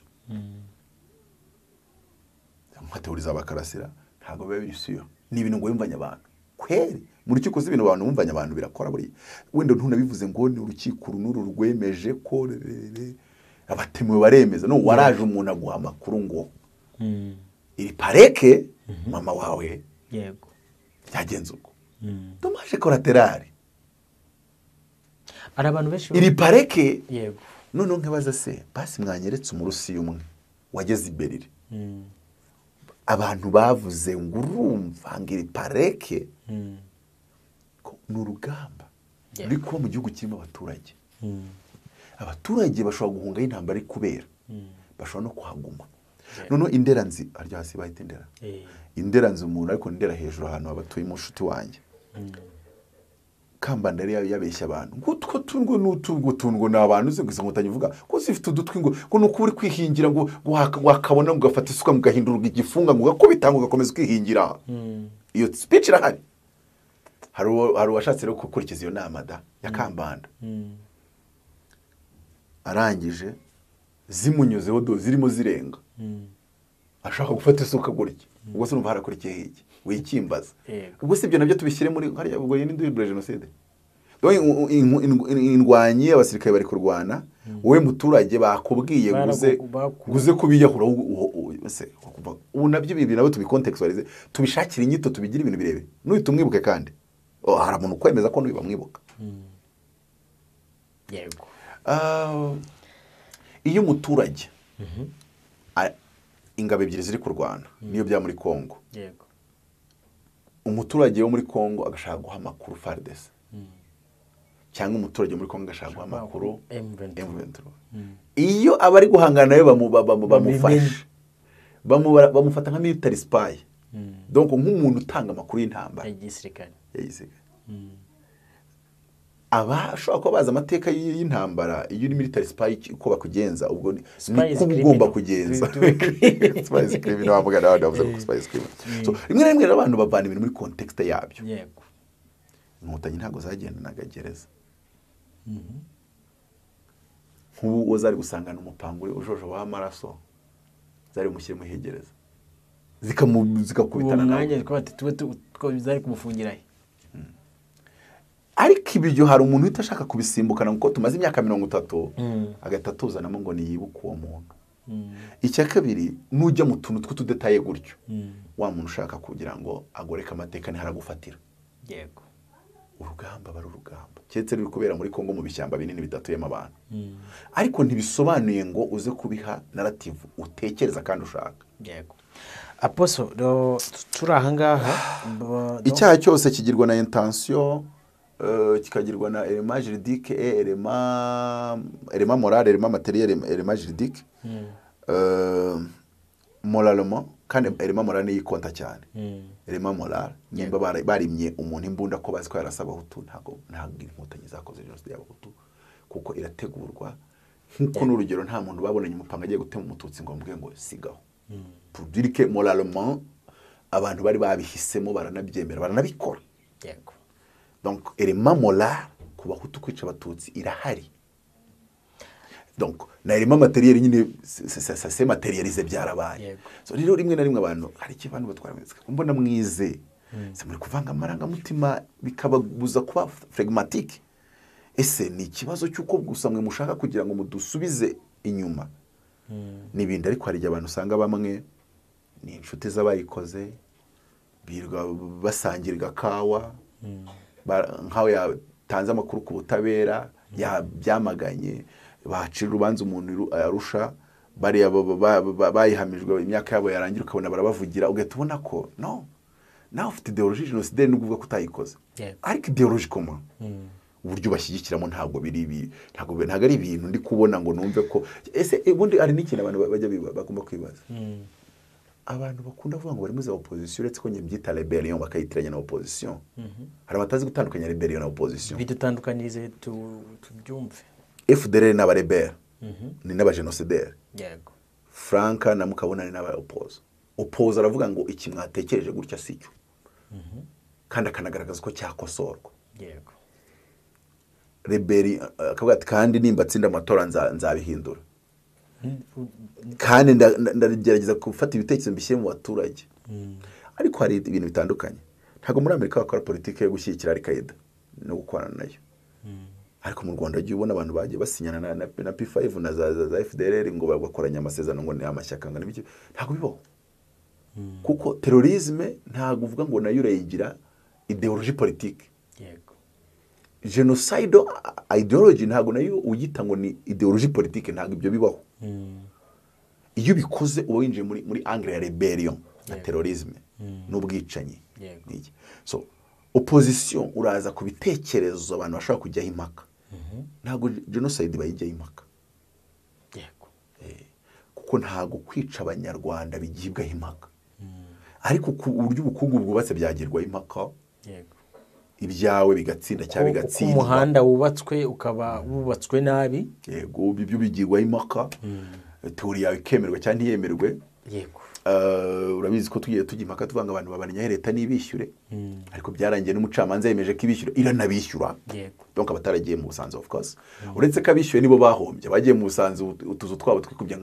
Teoriza bakarasira ntago biba bisuyo ni ibintu ngo yumvanya abantu kweri mu rukiko z'ibintu abantu bumvanya abantu birakora buri wenda ntunabivuze ngo ni urukiko runuru rwemeje ko abatemewe baremeza no waraje umuntu aguha amakuru ngo iri pareke mama wawe yego yagenze uko dommage collateral ari abantu benshi iri pareke yego none nkabaza se basi mwanyeretse umurusi umwe wageze iberire abantu bavuze ngo urumva ngiri pareke n'urugamba riko mu gihugu kirimo abaturage abaturage bashobora guhunga y'intambara ari kubera bashobora no kuhaguma noneho inderanzi harya hasi bahita indera inderanzi umuntu ariko ndera hejuru ahantu abatuye mushuti wanjye Kambanda yari yabeshya abantu ngutwo tungo n'utugutundwo nabantu uze gusa ngutanye uvuga ko zifite udutwi ngo nuko uri kwihingira ngo wakabona ngo gafata isuka mu gahindura igifunga ngo gakubitanga ugakomeza kwihingira iyo speech irahari hari washatse rero gukurikiza iyo nama da ya Kambanda arangije zimunyuzeho do zirimo zirenga ashaka gufata isuka gutya ubwo se numva harakurikiye hiki wikimbaza ubwo se ibyo nabyo tubishyire muri hariya ubwo yindi double genocide donc indwanyi abasirikare bari kurwana wowe muturage bakubwiye guze kubiyahura ubu nabyo bibi nabo tubikontextualize tubishakira inyito tubigira ibintu birebe n'uhita umwibuke kandi hari umuntu kwemeza ko n'uyu bamwibuka yego iyo umuturage ingabo ebyiri ziri kurwana niyo bya muri Kongo yego umuturage wo muri Kongo agashaka guha amakuru FARDC cyangwa umuturage muri Kongo agashaka guha amakuru M23 iyo abari guhangana nayo bamufasha bamufata nka military spy donc nk'umuntu utanga amakuru y'intambara y'igisirikare ashobora kuba bazi amateka y'intambara iyo uri military spy uko bakugenza ubwo ni ugomba kugenza spy criminal bavuga nawe bavuze ko spy criminal so rimwe na rimwe abantu bavana ibintu muri context yabyo yego inkotanyi ntago zagendanaga gereza nk'ubu uzari gusangana umupangure ujojo w'amaraso zari mushyire mu hegereza zikakubitana nawe tuwe zari kumufungira ariko ibyo hari umuntu uhita ashaka kubisimbukana kuko tumaze imyaka 30 agatuzanamo ngo niyibuke uwo muntu icya kabiri nujya mu tuntu tw'utudetaye gutyo wa muntu ushaka kugira ngo agoreka amateka ni haragufatira yego urugamba bari urugamba cyetse ruri kubera muri Kongo mu bishyamba binini bidatuyemo abantu ariko ntibisobanuye ngo uze kubiha narrative utekereza kandi ushaka yego Apostle turaha ngaha icyaha cyose kigirwa na intention kikagirwa na element juridique et element moral element matériel element juridique moralement kandi element moral ni ikonta cyane element moral nimba barimye umuntu imbunda ko bazi ko yarasaba hutu ntago inkotanyi zakoze jenoside y'abahutu kuko irategurwa nkuko n'urugero nta muntu babonanye umupanga agiye gutema umututsi ngo mbwe ngo sigaho pour dire que moralement abantu bari babihisemo baranabyemera baranabikora yego donc element moral ku bahutu kwica abatutsi irahari donc na element matériel nyine c'est matérialisé byarabaye so rero rimwe na rimwe abantu hari ikibantu batwara mbona mwize se muri kuvanga amaranga mutima bikababuza kuba phlegmatique ese ni ikibazo cyuko gusa mwe mushaka kugira ngo mudusubize inyuma nibindi ariko hari abantu usanga bamwe ni inshuti z'abayikoze birwa basangirwa kawa nkawe yatanze amakuru ku butabera yabyamaganye bacira urubanza umuntu arusha bari bayihamijwe imyaka yabo yarangira ukabona barabavugira ugahita ubona ko no nawe ufite ideologie génocidaire n'uvuga ko utayikoze ariko ideologie comment uburyo bashyigikiramo ntabwo ari ibintu ndi kubona ngo numve ko ese ubundi ari n'ikintu abantu bajya bagomba kwibaza abantu bakunda kuvuga ngo bari muri opposition uretse ko nyibyita rebellion bakayitiranya na opposition hari abatazi gutandukanya rebellion na opposition bidutandukanyirize tubyumve FDLR n'aba rebelle ni n'aba génocidaire yego Franka na Mukabona ni n'aba oppose aravuga ngo iki mwatekereje gutya sicyo kandi akanagaragaza ko cyakosorwa yego rebellion akavuga ati kandi nimba tsinda amatora nzabihindura kandi ndagerageza gufata ibitekerezo mbishyire mu baturage ariko hari ibintu bitandukanye ntabwo muri Amerika bakora politiki yo gushyigikira Al-Qaeda no gukorana nayo ariko mu Rwanda ugiye ubona abantu bagiye basinyana na P5 na za FDLR ngo bakoranye amasezerano ngo ni amashyaka ngo n'ibiki ntabwo bibaho kuko terrorisme ntabwo uvuga ngo nayo urayigira ideologie politique yego genocide ideology ntabwo nayo uyita ngo ni ideologie politique ntabwo ibyo bibaho iyo bikoze uba winjiye muri angle ya rebellion na terrorisme n'ubwicanyi so opposition uraza ku bitekerezo abantu bashaka kujyaho impaka ntabwo genocide bayijyaho impaka, yego, kuko ntabwo kwica abanyarwanda bigibwaho impaka, ariko ku buryo ubukungu bwubatse byagirwaho impaka, yego, ibyawe bigatsinda cyangwa bigatsindwa, umuhanda wubatswe ukaba wubatswe nabi, yego, ibyo bigirwaho impaka, teori yawe ikemerwa cyangwa ntiyemerwe, yego, urabizi ko tugiye tujya impaka tuvanga abantu babanya leta nibishyure, ariko byarangiye n'umucamanza yemeje ko ibishyura iranabishyura, yego, donc abataragiye mu Busanza of course, uretse ko abishyuye nibo bahombye, bagiye mu Busanza utuzu twabo twikubye,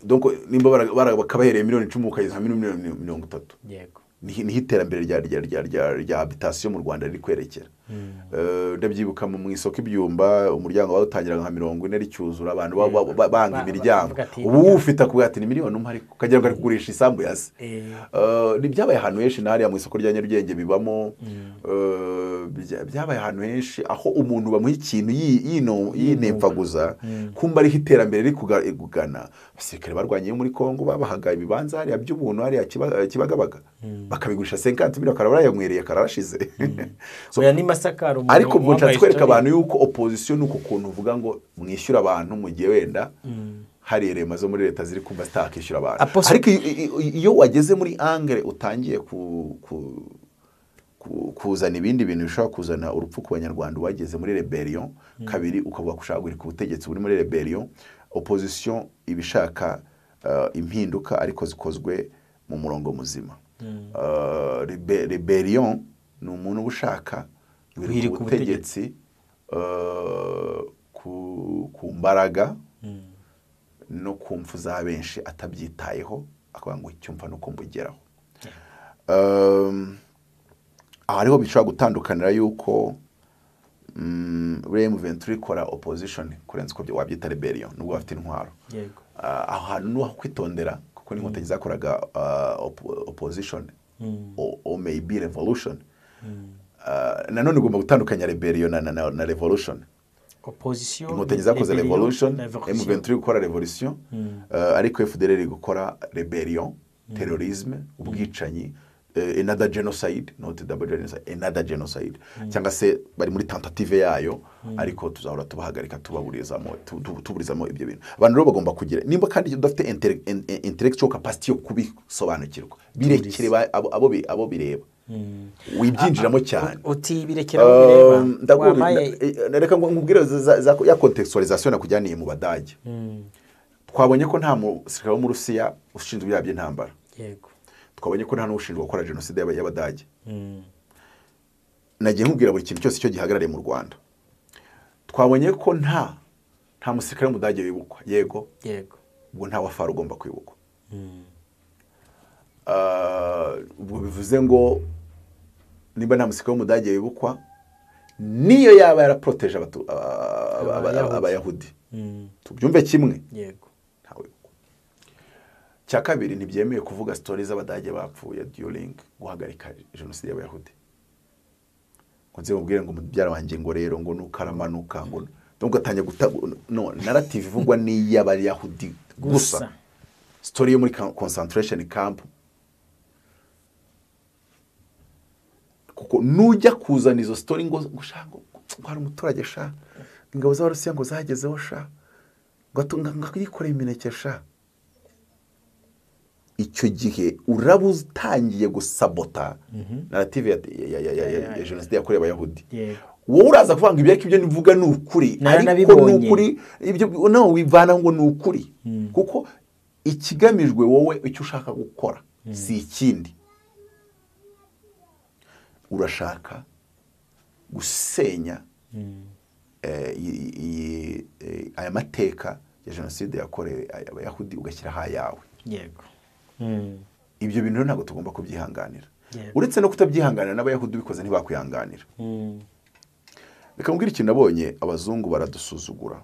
donc nimba bakabahereye miliyoni 10 ukayiza miliyoni 30, yego, niho iterambere rya habitation mu Rwanda riri kwerekera. Ndabyibuka mu isoko ibyumba umuryango bawutangira nka 40 ricyuzura, abantu banga imiryango, ubu ufite kuvuga ati ni miliyoni umwe, ariko kagira ngo ari kugurisha isambu yase. Ni byabaye ahantu henshi nari mu isoko rya Nyarugenge bibamo, byabaye ahantu henshi aho umuntu bamuha ikintu yinemfaguza, kumba ari iterambere riri kugana. Abasirikare barwanye muri Kongo babahaga ibibanza hari by'ubuntu hari Kibagabaga, bakabigurisha 50 miliyoni, karabara yamwereye kararashize. oya ni masakaro, ariko ubwo nshatwereka abantu yuko opposition nuko kuntu uvuga ngo mwishyura abantu mu gihe wenda hari rema zo muri leta ziri kumva zitakishyura abantu, ariko iyo wageze muri angle utangiye kuzana ibindi bintu bishobora kuzana urupfu ku banyarwanda, wageze muri rebellion, kabiri ukavuga kushagura ku butegetsi buri muri rebellion, opposition ibishaka impinduka ariko zikozwe mu murongo muzima. Rebellion ni umuntu ubushaka wiri ku butegetsi, ku mbaraga no kumfu za benshi atabyitayeho, akavuga ngo icyumva nuko mbugeraho. Hariho bishobora gutandukanira yuko M23 ikora opposition kurenza uko wabyita rebellion nubwo bafite intwaro, yego, aho hantu no kwitondera kuko n'inkotanyi zakoraga opposition or maybe revolution. Nanone ugomba gutandukanya rebellion na revolution. opposition, inkotanyi zakoze revolution, M23 gukora revolution, ariko FDLR gukora rebellion, terrorisme, ubwicanyi, another genocide, not double genocide, another genocide, cyangwa se bari muri tentative yayo, ariko tuzahora tubahagarika tuburizamo ibyo bintu. Abantu rero bagomba kugira nimba kandi udafite intellectual capacity yo kubisobanukirwa, birekere abo bireba, wibyinjiramo cyane, uti birekera abo bireba. Reka nkubwire ya contextualisation nakujyaniye mu Badage. Twabonye ko nta musirikare wo mu Rusiya ushinzwe ibyaha by'intambara, yego, twabonye ko nta n'ushinzwe gukora genocide y'Abadage. Nagiye nkubwira buri kintu cyose cyo gihagarariye mu Rwanda. Twabonye ko nta musirikare w'Umudage wibukwa, yego, ubwo nta wafara ugomba kwibukwa. Ubwo bivuze ngo niba nta musirikare w'Umudage wibukwa, niyo yaba yaraproteje abayahudi, tubyumve kimwe, yego, ntawe. Cya kabiri, ntibyemeye kuvuga stories z'Abadage bapfuye during guhagarika genocide y'Abayahudi. Konze mubwire ngo mubyara wanjye ngo rero ngo nukaramanuka ngo donc atanya narrative ivugwa ni y'Abayahudi gusa. Story yo muri concentration camp, kuko nujya kuzana izo story ngo gushaka hari umuturage sha ingabo z'Abarusiya ngo zagezeho sha ngakikora imineke sha, icyo gihe uraba utangiye gusabota narrative ya genocide yakorewe Abayahudi. Wowe uraza kuvanga ibyo nivuga ni ukuri, ariko ni ukuri ibyo nawe wivana ngo ni ukuri, kuko ikigamijwe wowe icyo ushaka gukora si ikindi. Urashaka gusenya aya mateka ya genocide yakorewe Abayahudi ugashyira hayawe, yego. Ibyo bintu ntabwo tugomba kubyihanganira, uretse no kutabyihanganira n'Abayahudi bikoze ntibakwihanganira. Reka mbwira ikintu nabonye, abazungu baradusuzugura.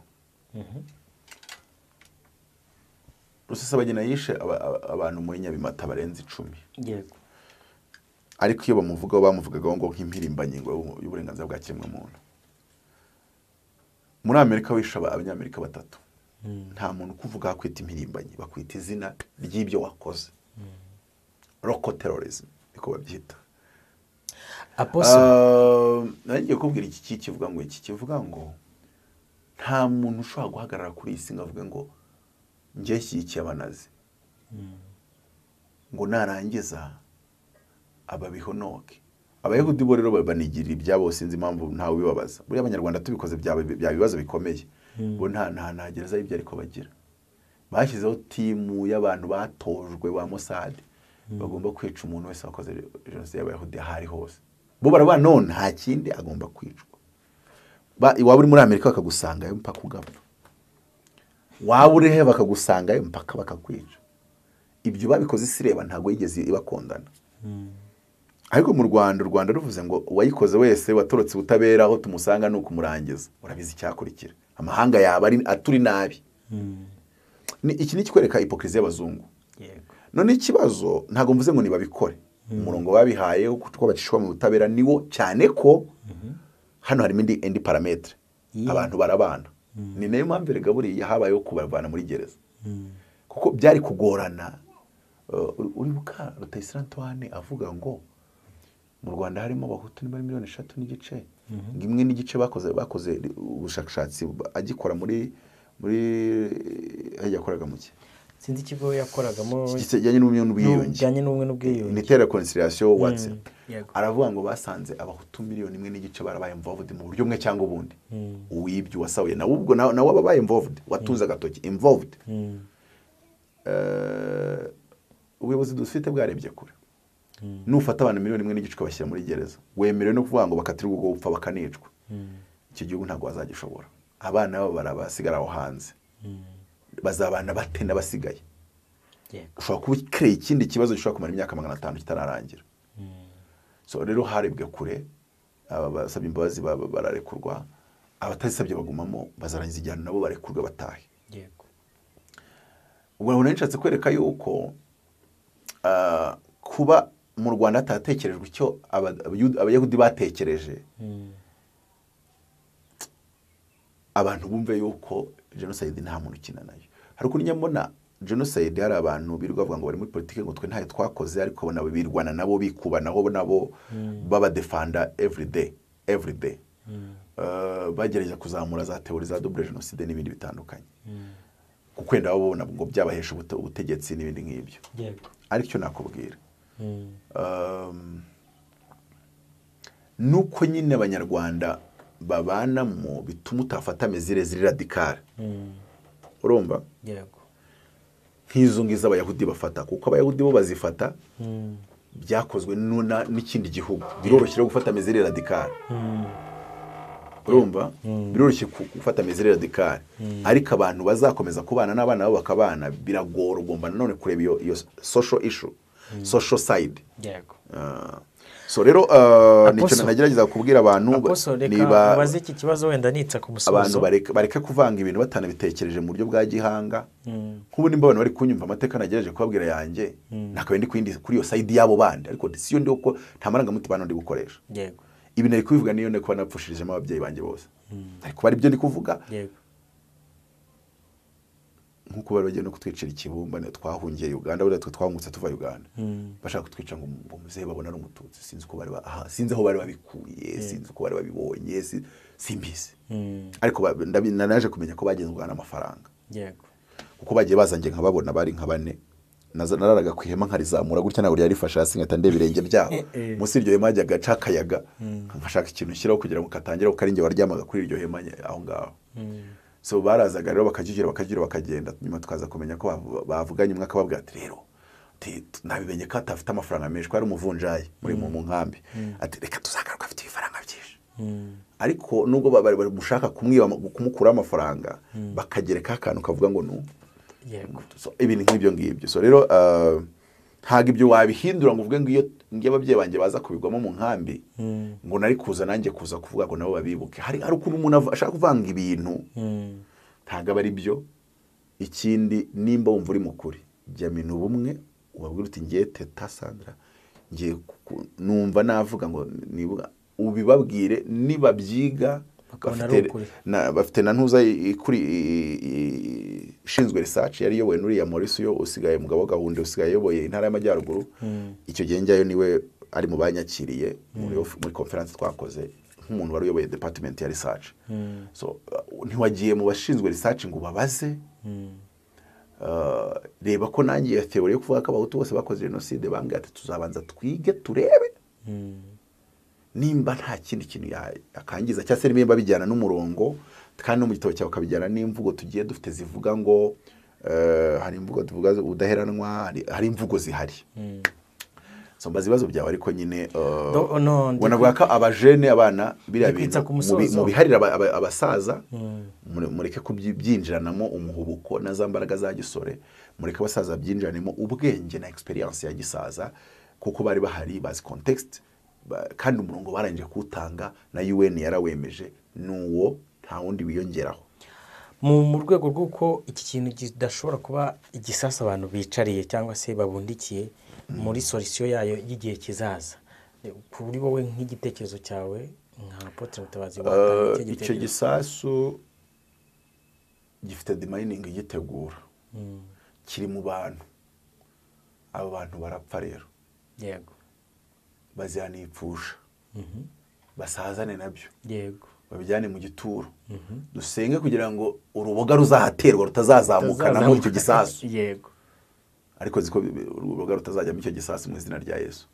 Rusesabagina yishe abantu muri Nyabimata barenze 10, yego, ariko iyo bamuvugaga ngo nk'impirimbanyi y'uburenganzira bwa kiremwamuntu. Muri Amerika wishe abanyamerika 3, nta muntu kuvuga kwita impirimbanyi, bakwita izina ry'ibyo wakoze. Local terrorism niko babyita. Apostle nanjye kubwira iki kivuga ngo nta muntu ushobora guhagarara kuri iyi si ngo avuge ngo njye nshyigikiye abanazi ngo narangiza ababihonoke. Abayahudi bo rero banigirira ibyabo, sinzi impamvu ntawe bibabaza. Buriya abanyarwanda tubikoze bya bibazo bikomeye, bo nta gereza y'ibyo ariko bagira. Bashyizeho timu y'abantu batojwe ba Mossad bagomba kwica umuntu wese wakoze jenoside y'abayahudi ahari hose. Bo barabana none nta kindi agomba kwicwa. Waba uri muri Amerika bakagusangayo mpaka ugapfa, waba uri he bakagusangayo mpaka bakakwica. Ibyo babikoze isi reba ntabwo yigeze ibakondana. Ariko mu Rwanda ruvuze ngo uwayikoze wese watorotse ubutabera aho tumusanga no kumurangiza, urabizi cyakurikira amahanga yaba ari aturi nabi. Iki ni kikwereka hypocrisy y'abazungu. None ikibazo ntago mvuze ngo nibabikore, umurongo babihaye kuko bacishwa mu butabera niwo cyane ko hano harimo indi parametre, abantu barabana. Ni nayo mpamvu rega buriya habayeho kubavana muri gereza, kuko byari kugorana. Uribuka Rutayisire Antoine avuga ngo mu Rwanda harimo abahutu ni 3.5 n'igice, ngimwe n'igice bakoze ubushakashatsi agikora muri yakoraga muke, sinzi ikigo yakoragamo kijyanye n'ubumwe n'ubwiyunge, ni terre reconciliation watse. Aravuga ngo basanze abahutu 1.5 miliyoni barabaye involved mu buryo bumwe cyangwa ubundi. Uwibyo wasawe na ubwo nawe babaye involved, watunza gatoki involved. Ubuyobozi dufite bwarebye kure. Nufata abantu 1.5 miliyoni bashyira muri gereza, wemerewe no kuvuga ngo bakatirwa ubwo gupfa bakanicwa. Icyo gihugu ntabwo bazagishobora. Abana babo barabasigara aho hanze, bazabana bate n'abasigaye. Ushobora kuba kreye ikindi kibazo gishobora kumara imyaka 500 kitararangira. So rero harebwe kure, abasabye imbabazi bararekurwa, abatazisabye bagumamo, bazarangiza igihano nabo barekurwa batahe. Ubwo nshatse kwereka yuko kuba mu Rwanda atatekerejwe icyo abayahudi batekereje, abantu bumve yuko genocide nta muntu ukina nayo. Hari kuri nyambona genocide hari abantu birirwa bavuga ngo bari muri politike ngo twe ntayo twakoze, ariko bona birwana nabo bikubanaho nabo baba defender every day. Bagereza kuzamura za teori za double genocide n'ibindi bitandukanye, kuko wenda babona ngo byabahesha ubutegetsi n'ibindi nk'ibyo. Ariko cyo nakubwira nuko nyine abanyarwanda babana mu bituma utafata mezire ziri radicale. Urumva nk'izo ngizo abayahudi bafata, kuko abayahudi bo bazifata byakozwe n'ikindi gihugu, biroroshye gufata mezire radicale. Urumva biroroshye gufata mezire radicale, ariko abantu bazakomeza kubana n'abana babo bakabana biragora. Ugomba none kureba iyo social issue, social side. So rero nicyo nagerageza kubwira abantu, niba bazi iki kibazo wenda nitsa ku musozo, abantu bareka kuvanga ibintu batanabitekereje mu buryo bwa gihanga. Nk'ubu nimba abantu bari kunyumva amateka nagerageje kubabwira yanjye, nakabe ndi kuri iyo side yabo bandi, ariko siyo ndi uko nta marangamutima ndi gukoresha. Ibi nari kubivuga niyo ne kuba napfushirijemo ababyeyi banjye bose, ariko bari byo ndi kuvuga. Nkuko bari bagiye no kutwicira ikibumba, ne twahungiye Uganda, buri twahungutse tuva Uganda, bashaka kutwica ngo muzehe babona ari umututsi. Sinzi ko bari sinzi aho bari babikuye, sinzi ko bari babibonye, simbizi. Ariko naje kumenya ko bagenze Uganda amafaranga, kuko bagiye bazange nkababona bari nka bane, nararaga kwihema nkarizamura gutya nawe yarifasha hasi ngata ndebe birenge byabo. Musi iryo hema ajyaga cakayaga, nkashaka ikintu shyiraho kugira ngo katangira ukaringe waryamaga kuri iryo hema aho ngaho. So barazaga rero bakagenda, nyuma tukaza kumenya ko bavuganye umwaka babwira ati rero nabimenye ko atafite amafaranga menshi, ko ari umuvunjayi muri mu nkambi. Ati reka tuzagaruka afite ibifaranga byinshi. Ariko nubwo bari gushaka kumukura amafaranga, bakagereka akantu kavuga ngo no. So ibintu nk'ibyo ngibyo. So rero ntago ibyo wabihindura ngo uvuge ngo iyo ababyeyi banjye baza kubigwamo mu nkambi ngo nari kuza nanjye kuza kuvuga ngo nabo babibuke. Hari ukuntu umuntu ashaka kuvanga ibintu, ntago ari byo. Ikindi nimba wumva uri mukuri, jya minu bumwe ubabwira uti ngiye Teta Sandra, ngiye numva navuga ngo nibuga ubibabwire, niba byiga bafite na ntuza kuri ishinzwe research yari yoboye nuriya Maurice yo usigaye mugabo gahunda usigaye yoboye intara y'amajyaruguru. Icyo gihe njyayo niwe ari mu banyakiriye muri conference twakoze nk'umuntu wari uyoboye department ya research. So ntiwagiye mu bashinzwe research ngo babaze reba ko nanjye ya theory yo kuvuga ko abahutu bose bakoze genocide bambwiye ati tuzabanza twige turebe nimba nta kindi kintu yakangiza cyangwa se nimba bijyana n'umurongo kandi no mu gitabo cyawe ukabijyana n'imvugo tugiye dufite zivuga ngo hari imvugo tuvuga udaheranwa, hari imvugo zihari. So mbaza ibibazo byawe ariko nyine wanavuga ko abajene abana biriya bintu mu biharira abasaza mureke kubyinjiranamo umuhubuko na za mbaraga za gisore, mureke abasaza byinjiranemo ubwenge na experience ya gisaza kuko bari bahari bazi context kandi umurongo barangije kuwutanga na UN yarawemeje nuwo nta wundi wiyongeraho. Mu rwego rw'uko iki kintu kidashobora kuba igisasa abantu bicariye cyangwa se babundikiye muri solution yayo y'igihe kizaza, kuri wowe nk'igitekerezo cyawe nka Apotre Mutabazi watanga icyo gisasu gifite demining gitegura kiri mu bantu, abo bantu barapfa rero yego bazanipfusha basazane nabyo yego babijyane mu gituro dusenge kugira ngo uruboga ruzahaterwa rutazazamukana muri icyo gisasu yego ariko ziko uruboga rutazajya mu icyo gisasu mu izina rya Yesu.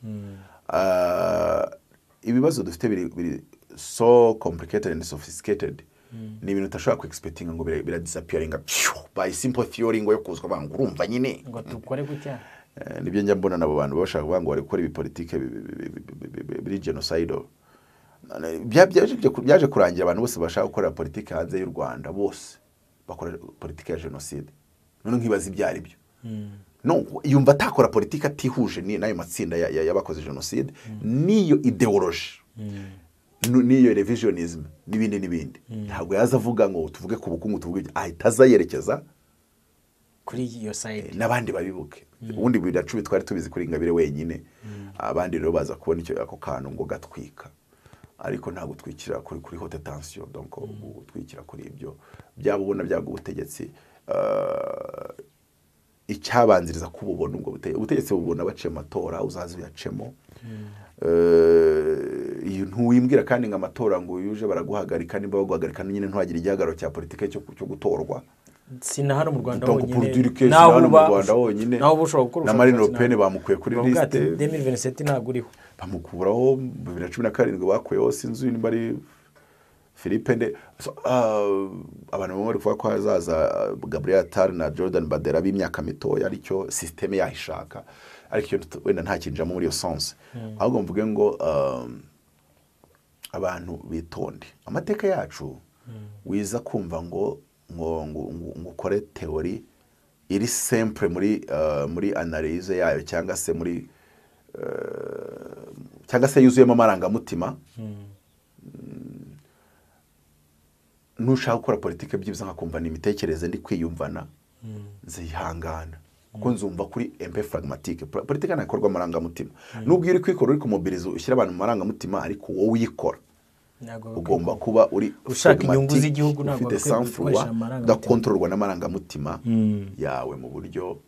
Ibibazo dufite biri so complicated and sophisticated, ni ibintu utashobora ku expecting ngo bira disappearinga by simple theory ngo yo kuzwa banga urumva nyine ngo tukore gutya. Nibyo njya mbona nabo bantu bashaka kuvuga ngo bari gukora ibipolitike biri genocidal. Byaje kurangira abantu bose bashaka gukora politike hanze y'u Rwanda bose bakora politike ya genocide. None nkibaza ibyari byo. No, yumva atakora politike atihuje n'ayo matsinda y'abakoze genocide niyo ideology niyo revisionism n'ibindi ntabwo yaza avuga ngo tuvuge ku bukungu tuvuge ahitaza yerekeza kuri iyo side n'abandi babibuke. Ubundi biracubi twari tubizi kuri Ingabire wenyine, abandi rero baza kubona icyo ako kantu ngo gatwika, ariko ntabwo twikira kuri haute tension, donc twikira kuri ibyo byabubona byago ubutegetsi. Icyabanziriza kububona ubwo ubutegetsi bubona baciye amatora uzazi uyacemo. Iyo ntuwimbwira kandi ngo amatora ngo yuje baraguhagarika nimba baguhagarika nyine ntuhagira igihagararo cya politike cyo gutorwa. Sina hano mu Rwanda honyine naho bushobora gukora na Marine Le Pen bamukuye kuri liste 2027 ntabwo uriho bamukuraho 2017 bakuyeho sinzi nimba ari Philippe Nde. Abantu bamwe bavuga ko hazaza Gabriel Attal na Jordan Badera b'imyaka mitoya aricyo systeme yahishaka, ariko wenda nta kinjamo muri iyo sense. Ahubwo mvuge ngo abantu bitonde amateka yacu, wiza kumva ngo ukore theory iri simple muri analyse yayo cyangwa se yuzuyemo amarangamutima. Nushaka gukora politike byibuza nkakumva ni imitekerereze ndi kwiyumvana zihangana kuko nzumva kuri MP pragmatique. Politike nakorwa amarangamutima, nubwo iri kwikora uri kumobiriza ushyira abantu mu marangamutima, ariko wowe uyikora ugomba kuba uri ushaka inyungu z'igihugu, ntabwo gukoresha udakontororwa n'amarangamutima yawe mu buryo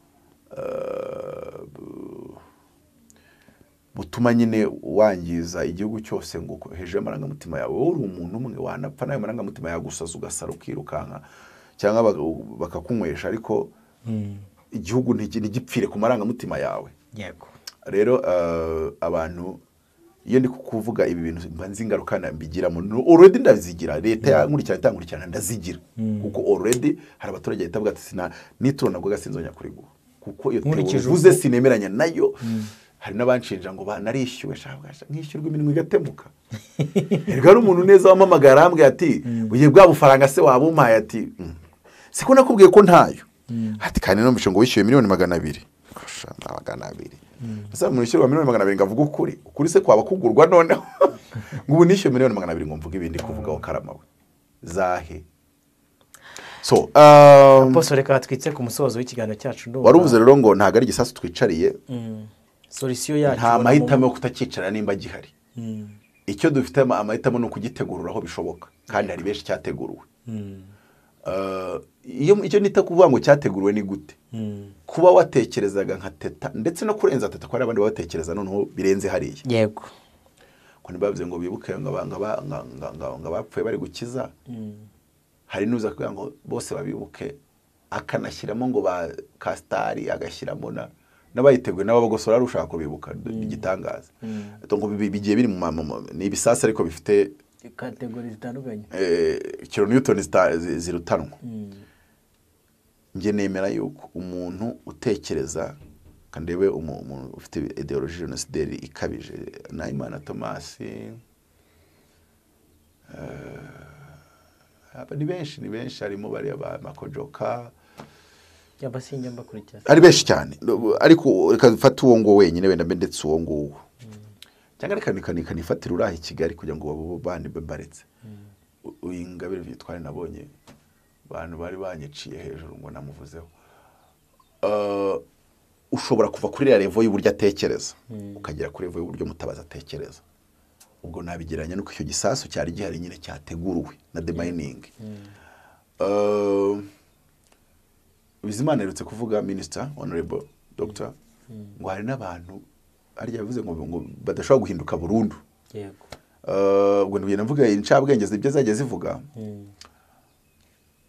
butuma nyine wangiza igihugu cyose ngo hejuru y'amarangamutima yawe. Wowe uri umuntu umwe wanapfa nayo marangamutima yagusaza ugasara ukirukanka cyangwa bakakunywesha, ariko igihugu ntigipfire ku marangamutima yawe. Yego rero abantu iyo ndi kuvuga ibi bintu mbanzi ingaruka mbigiramo already ndazigira, leta yankurikirana ndazigira kuko already hari abaturage yitavuga ati sina nituro nabwo gasinzonya kuri guha kuko iyo tuvuze sinemeranya nayo. Hari n'abanshinja ngo narishyuwe shabwasha nkishyurwa iminwe igatemuka. Erega ari umuntu neza wamamagara ambwiye ati ugiye bwa bufaranga se wabumpaye ati siko nakubwiye ko ntayo ati kandi numvishe ngo wishyuye $200,000 kosha $200,000 asa mu wishyurwa $200,000 ngavuga ukuri se kwaba kugurwa noneho ngo ubu nishyuye $200,000 ngo mvuga ibindi kuvuga wa karamawe zahe. So Apostle reka twitse ku musozo w'ikiganiro cyacu ndo waruvuze rero ngo ntago ari igisasu twicariye. Solution yacu nta mahitamo yo kutakicara nimba gihari. Icyo dufite amahitamo no kugitegurura aho bishoboka kandi hari benshi cyateguruwe. icyo nita kuvuga ngo cyateguwe ni gute kuba watekerezaga nka Teta ndetse no kurenza Teta ko hari abandi batekereza noneho birenze hariya yego ko ntibavuze ngo bibuke ngo abapfuye bari gukiza hari n'uza kugira ngo bose babibuke akanashyiramo ngo ba Kastari agashyiramo n'abayiteguye nabo bagosora rushaka kubibuka igitangaza ngo bigiye biri ni ibisasa ariko bifite kategori zitandukanye kilonewton zirutanwa nge nemera yuko umuntu utekereza kandebe umuntu ufite ideologie genocidaire ikabije Nahimana Thomas ni benshi harimo bari aba Makojoka yabasinja mbakurikira ari benshi cyane ariko reka fata uwo ngo wenyine wenda ndetse uwo nguwo cyangwa reka nifatira uraha i Kigali kugira ngo babo bandi baretse Ingabire Victoire nabonye abantu bari banyiciye hejuru ngo namuvuzeho ushobora kuva kuri ya level y'uburyo atekereza ukagera kuri level y'uburyo Mutabazi atekereza ubwo nabigeranya nuko icyo gisasu cyari gihari nyine cyateguruwe na The Mining Bizimana yerutse kuvuga Minister Honorable Dr ngo hari n'abantu arya bivuze ngo badashobora guhinduka burundu yego ubwo ngiye navuga incabwenge zibyo zagiye zivuga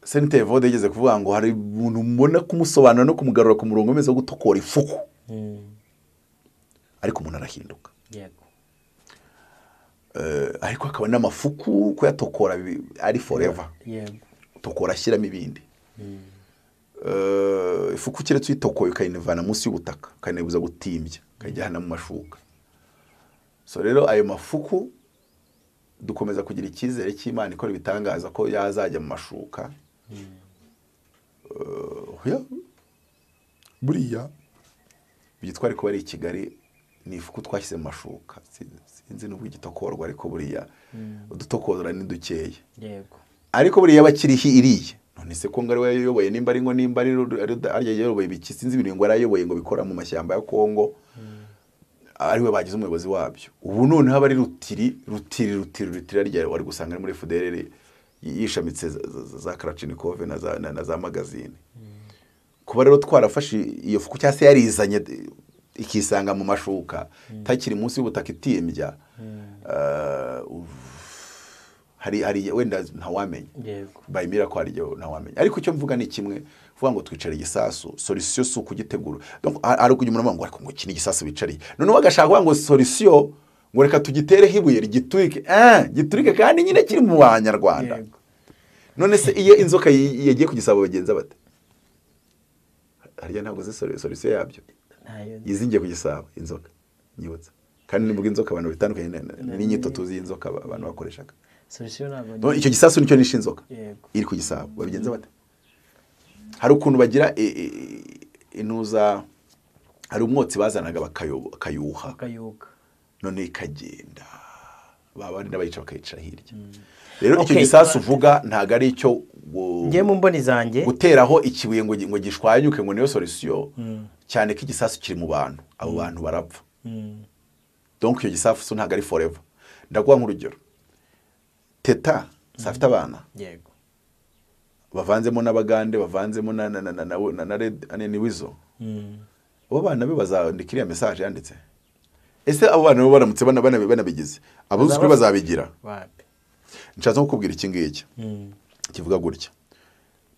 Senate Vode yigeze kuvuga ngo hari umuntu mbona kumusobanura no kumugarura ku murongo meze wo gutokora ifuku ariko umuntu arahinduka yego ariko akaba n'amafuku ko yatokora ari forever yego tokora ashyiramo ibindi ifuku kiretse uyitokoye ukayinivana munsi y'ubutaka ukayinebuza gutimbya ukayijyana mu mashuka so rero ayo mafuku dukomeza kugira icyizere cy'Imana ikora ibitangaza ko yazajya mu mashuka buriya byitware ko bari i Kigali ni ifuku twashyize mu mashuka sinzi n'ubwo igitokorwa ariko buriya udutokora ni dukeya yego ariko buriya bakirihi iriye none se ko ngari wayoboye nimba ari ngo nimba ari arya yayoboye biki sinzi ibintu ngo arayoboye ngo bikora mu mashyamba ya Kongo ariwe bagize umuyobozi wabyo ubu none haba ari rutiri arya wari gusanga ari muri FDLR yishamitse za Kalachnikov na za magazine kuba rero twarafashe iyo fuku cyase yarizanye ikisanga mu mashuka takiri munsi y'ubutaka itimbya hari wenda ntawamenya yego bayimira ko ari yo ntawamenya ariko icyo mvuga ni kimwe vuga ngo twicare igisasu solution su kugitegura donc ari kujya umuntu ngo ariko ngo kini igisasu bicariye none wagashaka ngo solution ngo reka tugitere hibuye giturike kandi nyine kiri mu Banyarwanda none se iyo inzoka yagiye kugisaba bagenza bate harya ntabwo ze solution yabyo yizingiye kugisaba inzoka nyibutsa kandi nivuga inzoka abantu bitandukanye n'inyito tuzi inzoka abantu bakoreshaga solution ntabwo icyo gisasu nicyo nishe inzoka iri kugisaba babigenza bate hari ukuntu bagira inuza hari umwotsi bazanaga bakayuha none ikagenda babandi n'abayica bakayicara hirya rero icyo gisasu uvuga ntago ari icyo ngiye mu mboni zanjye guteraho ikibuye ngo gishwanyuke ngo niyo solution cyane ko igisasu kiri mu bantu abo bantu barapfa donc icyo gisasu ntago ari forever ndaguha nk'urugero Teta safite abana yego bavanzemo n'abagande bavanzemo na Wizo abo bana be bazandikira message yanditse ese abo bana bo baramutse banabigize abuzukuru bazabigira nshatse kukubwira iki ngiki kivuga gutya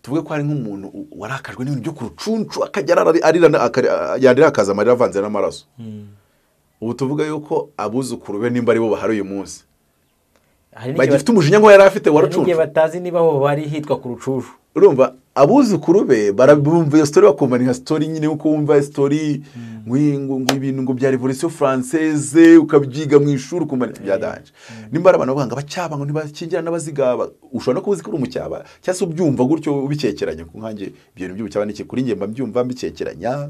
tuvuge ko hari nk'umuntu warakajwe n'ibintu byo kurucuncu akagera yandira akaza amarira avanze n'amaraso ubu tuvuga yuko abuzukuru be nimba ari bo bahari uyu munsi bagifite umujinya ngo yari afite warucuncu n'igihe batazi niba ho bari hitwa ku rucucu urumva abuzukuru be barabumva iyo story bakumva ni story nyine uko wumva story ngo ibintu ngo bya Revolution Française ukabyiga mu ishuri kumva byadanje nimba abantu banga bacyaba ngo ntibakingira n'abazigaba ushobora no kubuzikura umucyaba cyase ubyumva gutyo ubikekeranya ku nkange ibintu by'ubucyaba n'iki kuri nge mbyumva mbikekeranya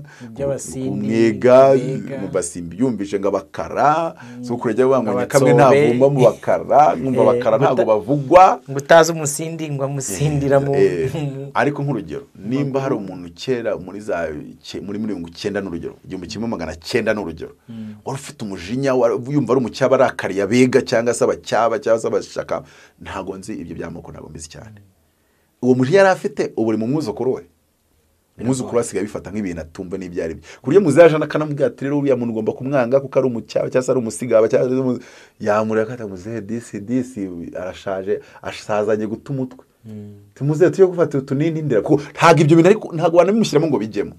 umwega mu basimbi yumvise ngo abakara so kurejya banganya kamwe ntavumba mu bakara nkumva bakara ntago bavugwa ngo utazi umusindi ngo amusindira mu ariko nk'urugero nimba hari umuntu kera muri 19 n'urugero 1900 n'urugero wari ufite umujinya yumva ari umucyaba arakariye abega cyangwa se abacyaba cyangwa se abashaka ntago nzi ibyo byamoko ntago mbizi cyane uwo mujinya yari afite ubu uri mu mwuzukuru we. Umwuzukuru asigaye bifata nk'ibintu atumva n'ibyari byo. Ku buryo muzaje akanamubwira ati rero uriya muntu ugomba kumwanga kuko ari umucyaba cyangwa se ari umusigaba cyangwa yamureka atamuze disi arashaje asazanye guta umutwe. Tumuze tuyo gufata utunini ndera ko ntago ibyo bintu ariko ntago banabimushyiramo ngo bijyemo.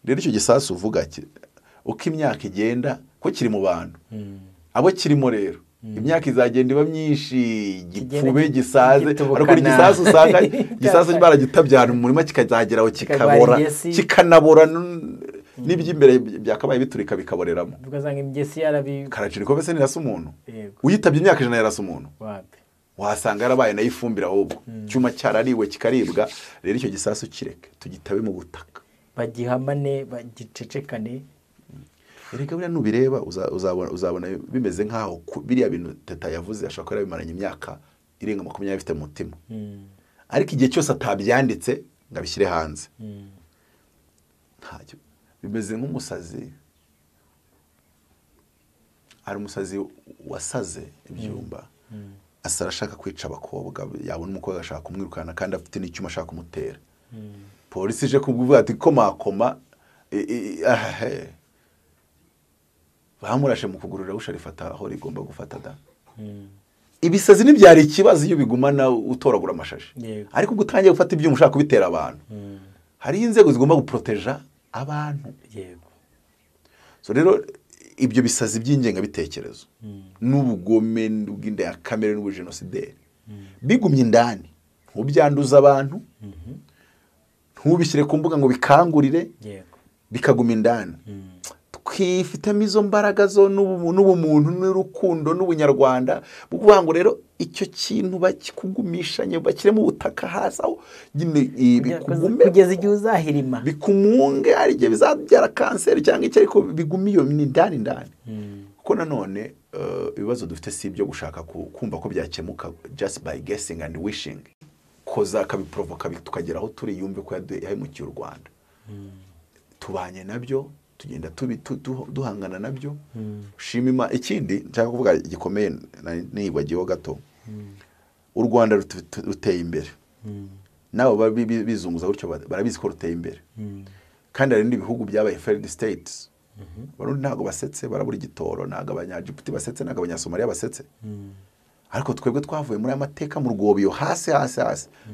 Rero icyo gisasu uvuga ki uko imyaka igenda ko kiri mu bantu. Abo kirimo rero imyaka izagenda iba myinshi gipfube gisaze ariko igisasu usanga gisasu baragitabyana mu murima kikazageraho kikabora kikanabora n'iby'imbere byakabaye biturika bikaboreramo ukazanga imigesi yarabi karaciri ko bese nirasa umuntu uyitabye imyaka 100 yarasa umuntu wasanga yarabaye nayo ifumbira ahubwo cyuma cyarariwe kikaribwa. Rero icyo gisasu kireke tugitabe mu butaka bagihamane bagicecekane. Erega buriya nubireba uzabona bimeze nkaho biriya bintu Teta yavuze ashaka ko yabimaranye imyaka irenga 20 afite mu mutima. Ariko igihe cyose atabyanditse ngabishyire hanze. Ntacyo bimeze nk'umusazi. Ari umusazi wasaze ibyumba. Asara ashaka kwica abakobwa yabona umukobwa ashaka kumwirukana kandi afite n'icyuma ashaka kumutera. Polisi ije kuvuga ati koma bamurashe mu kugurura usharifata aho rigomba gufata da. Ibisazi n'ibyari ikibazo iyo bigumana utoragura amashashi. Ariko gutangiye gufata ibyuma ushaka kubitera abantu. Hari inzego zigomba guproteja abantu. So rero ibyo bisazi by'ingenga bitekerezo n'ubugome n'ubw'inda ya kamere n'ubujenosideri bigumye indani ubyanduza abantu ntubishyire ku mbuga ngo bikangurire bikaguma indani. Twifitemo izo mbaraga zo n'ubumuntu n'urukundo n'ubunyarwanda bukuvuga ngo rero icyo kintu bakikugumishanye bakire mu butaka hasi aho bikugume kugeza igihe uzahirima bikumunge ari igihe bizabyara kanseri cyangwa icyo ariko bigumiyo indani kuko nanone ibibazo dufite si ibyo gushaka kumva ko byakemuka just by guessing and wishing koza kabiprovoka tukageraho turi yumve ko yahemukiye u Rwanda. Tubanye nabyo tugenda duhangana nabyo. Shimima ikindi nshaka kuvuga gikomeye nibagiho gato. U Rwanda ruteye imbere. Nabo bizunguza gutyo barabizi ko ruteye imbere. Kandi hari n'ibihugu byabaye failed states. Barundi ntago basetse barabura igitoro ntago abanyajibuti basetse ntago abanyasomalia basetse. Ariko twebwe twavuye muri amateka mu rwobiyo hasi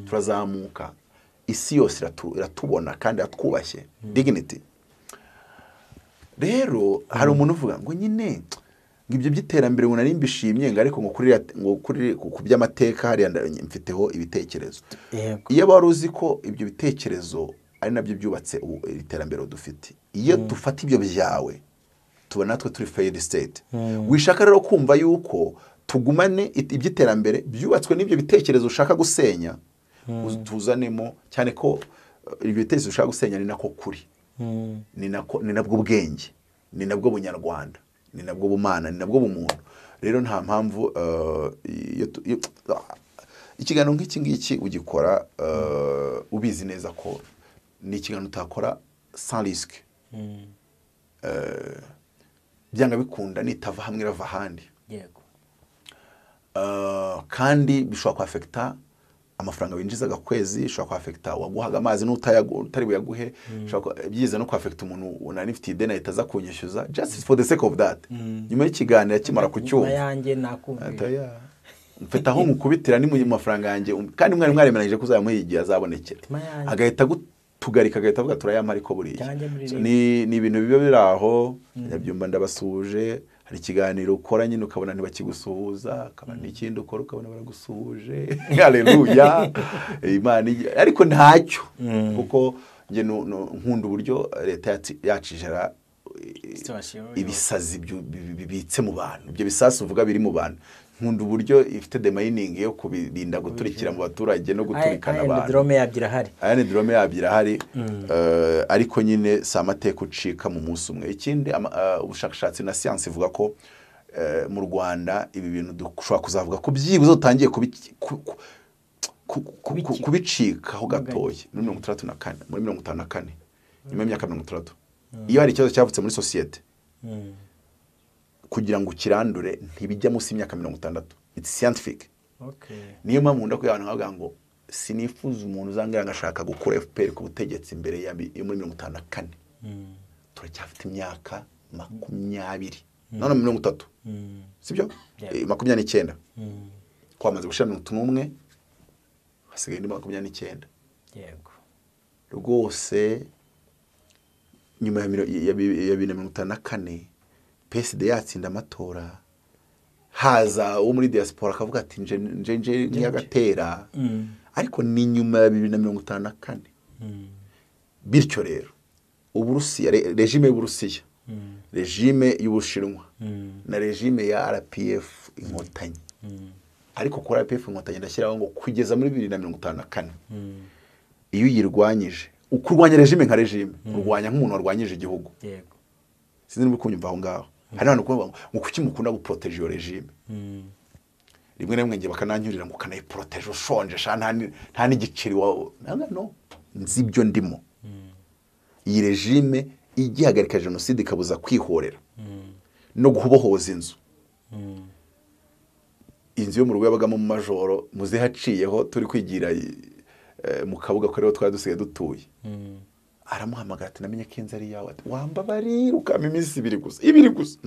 turazamuka. Isi yose iratubona kandi atwubashye dignity. Rero hari umuntu uvuga ngo nyine ngibyo byiterambere unari mbishimye ariko ngo kuri ku by'amateka hari mfiteho ibitekerezo. Iyo baruzi ko ibyo bitekerezo ari nabyo byubatse iterambere dufite. Iyo dufata ibyo byawe tubona natwe turi failed state. Wishaka rero kumva yuko tugumane iby'iterambere byubatswe n'ibyo bitekerezo ushaka gusenya tuzanemo cyane ko ibyo bitekerezo ushaka gusenya ni nako kuri. Ni nabwo ubwenge, ni nabwo bunyarwanda, ni nabwo bumana, ni nabwo bumuntu. Rero nta mpamvu ikiganiro nk'iki ugikora ubizi neza ko ni ikiganiro utakora sans risque. Byanga bikunda nitava hamwe rava handi. Kandi bishobora kwafekta amafaranga winjizaga kwezi, bishobora kwafekta waguhaga amazi n'utari buyaguhe, byiza no kwafekta umuntu unanifite ideni ahitaza kunyishyuza just for the sake of that. Nyuma y'ikiganiro kimara kucyumva yanjye nakumva mfite aho mukubitira ni mu mafaranga yanjye kandi mwari mwaremeranyije kuzamuhigiye azabonekera agahita tugarika agahita avuga turayama ariko buriya ni ibintu bibe biraho nyabyumba ndabasuje. Hari ikiganiro ukora nyine ukabona ntibakigusuhuza, akabona n'ikindi ukora ukabona baragusuhuje. Haleluya. Imana ariko ntacyo kuko nge nkunda uburyo leta yacijera ibisazi bibitse mu bantu. Ibyo bisasu uvuga biri mu bantu. Nkunda uburyo ifite demining yo kubirinda guturikira mu baturage no guturikana abantu. Drome yabyirahari. Aya drome yabyirahari. Ariko nyine samateka ucika mu munsi umwe. Ikindi ubushakashatsi na science ivuga ko mu Rwanda ibi bintu dushobora kuzavuga ko byibuze utangiye kubicikaho gatoya muri 34 muri 54 nyuma y'imyaka 30. Iyo hari ikibazo cyavutse muri societe kugira ngo kirandure ntibijya munsi y'imyaka 60. It's scientific. Niyo mpamvu ndako y'abantu bavuga ngo sinifuza umuntu uzangira ngashaka gukura FPR ku butegetsi imbere ya muri 54 turacyafite imyaka 20 none 30 sibyo 29 kwamaze gushira 31 hasigaye 29 yego rwose nyuma ya 2054 PSD yatsinda amatora haza wo muri diaspora akavuga ati nje nyagatera ariko ni nyuma ya 2054 bityo rero Uburusiya regime y'Uburusiya regime y'Ubushinwa na regime ya RPF inkotanyi ariko kuri RPF inkotanyi ndashyiraho ngo kugeza muri 2054 iyo yirwanyije ukurwanya regime nka regime urwanya nk'umuntu warwanyije igihugu yego sinzi niba kunyumva aho ngaho hari abantu kuvuga ngo kuki mukunda guprotege iyo regime rimwe na rimwe ngiye bakananyurira ngo kanayiprotege ushonje nta n'igiceri wawe no nzi ibyo ndimo iyi regime igihagarika jenoside ikabuza kwihorera no guhobohoza inzu yo mu rugo yabagamo mu majoro muze haciyeho turi kwigira mu kabuga ko rero twari dusigaye dutuye aramuhamagara ati namenye ko inzu ari yawe wambabari ukama iminsi 2 gusa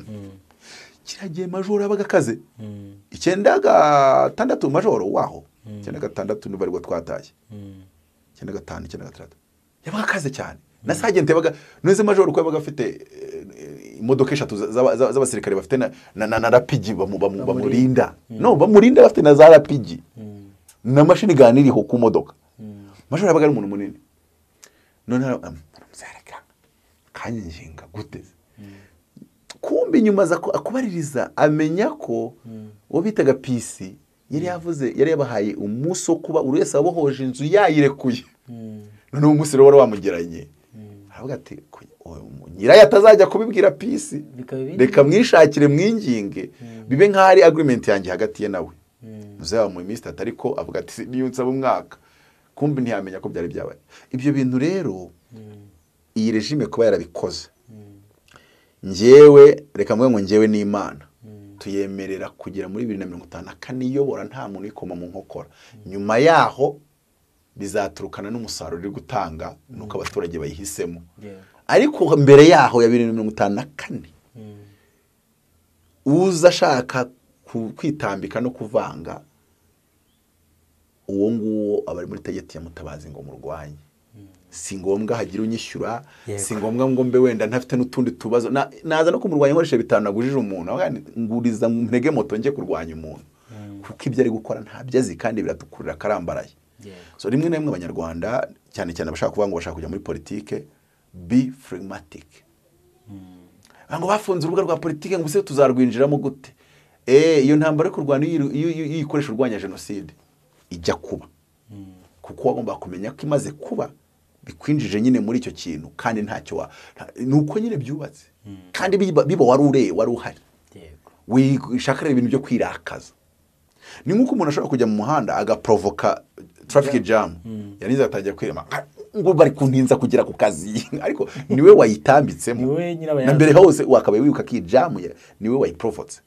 kiragiye majoro abaga kaze 9 majoro waho 9 niba ariko twataye 9 9 yabaga kaze cyane na sergeant yabaga neze majoro ko yabaga afite imodoka 3 z'abasirikare bafite na rapigi bamurinda no bamurinda bafite na za rapigi na machine gun iriho ku modoka majoro yabaga ari umuntu munini none muzareka kanyinjinga gute kumbi nyuma za akubaririza amenya ko wo bitaga PC yari yabahaye umunsi wo kuba uri wese abohoje inzu yayirekuye none umunsi rero wamugeranye aravuga ati nyirayo atazajya kubibwira PC reka mwishakire mwinginge bibe nk'ari agreement yanjye hagati ye nawe muzaba mu minsi atariko avuga ati niyo nsaba umwaka kumbi ntiyamenya ko byari byabaye ibyo bintu rero iyi regime kuba yarabikoze njyewe reka mwe ngo njyewe n'Imana tuyemerera kugera muri 2054 iyobora nta muntu ikoma mu nkokora nyuma yaho bizaturukana n'umusaruro uri gutanga nuko abaturage bayihisemo ariko mbere yaho ya 2054 uza shaka kwitambika no kuvanga uwo nguwo abari muri tegeti ya Mutabazi ngo murwanye si ngombwa hagira unyishyura si ngombwa ngo mbe wenda ntafite n'utundi tubazo naza no kumurwanya nkoresha 5 nagujije umuntu nguriza ntege moto nje kurwanya umuntu kuko ibyo ari gukora ntabyo azi kandi biratukurira karambaraye so rimwe na rimwe abanyarwanda cyane cyane bashaka kuvuga ngo bashaka kujya muri politike be phlegmatic ngo bafunze urubuga rwa politike ngo se tuzarwinjiramo gute iyo ntambara yo kurwana iyo ikoresha urwanya jenoside ijya kuba kuko wagomba kumenya ko imaze kuba bikwinjije nyine muri icyo kintu kandi ntacyo nuko nyine byubatse kandi biba wari uhari wishakira ibintu byo kwirakaza ni nkuko umuntu ashobora kujya mu muhanda agaprovoka traffic jam yaniza atangiye kwirema ngo bari kuntinza kugera ku kazi ariko niwe wayitambitsemo na mbere hose wakabaye wibuka ki jam niwe wayiprovotse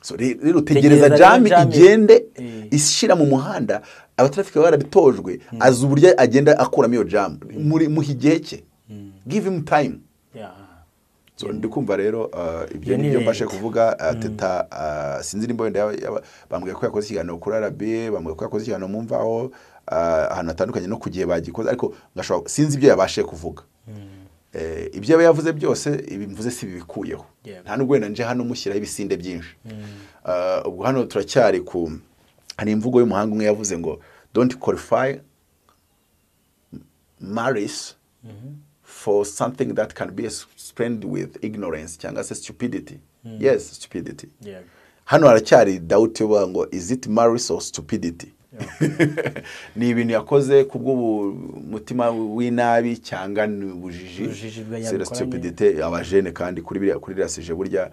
so rero tegereza jam igende ishira mu muhanda abatraffic barabitojwe azu burya agenda akuramo iyo jam muri muhigeke give him time so ndikumva rero ibyo nibyo mbashe kuvuga teta sinzi nimba wenda bambwiye ko yakoze ikiganiro kuri RB bambwiye ko yakoze ikiganiro mumvaho ahantu atandukanye no kugiye bagikoze ariko ngashobora sinzi ibyo yabashe kuvuga ibyo yavuze byose ibimvuze si bibikuyeho nta nubwo wenda nje hano mushyiraho ibisinde byinshi ubwo hano turacyari ku hari imvugo y'umuhanga umwe yavuze ngo don't qualify malice for something that can be explained with ignorance cyangwa se stupidity yes stupidity hano haracyari doubt yo ngo is it malice or stupidity ni ibintu yakoze kubw'umutima w'inabi cyangwa n'ubujiji c'est stupidity abajene kandi kuri rasije burya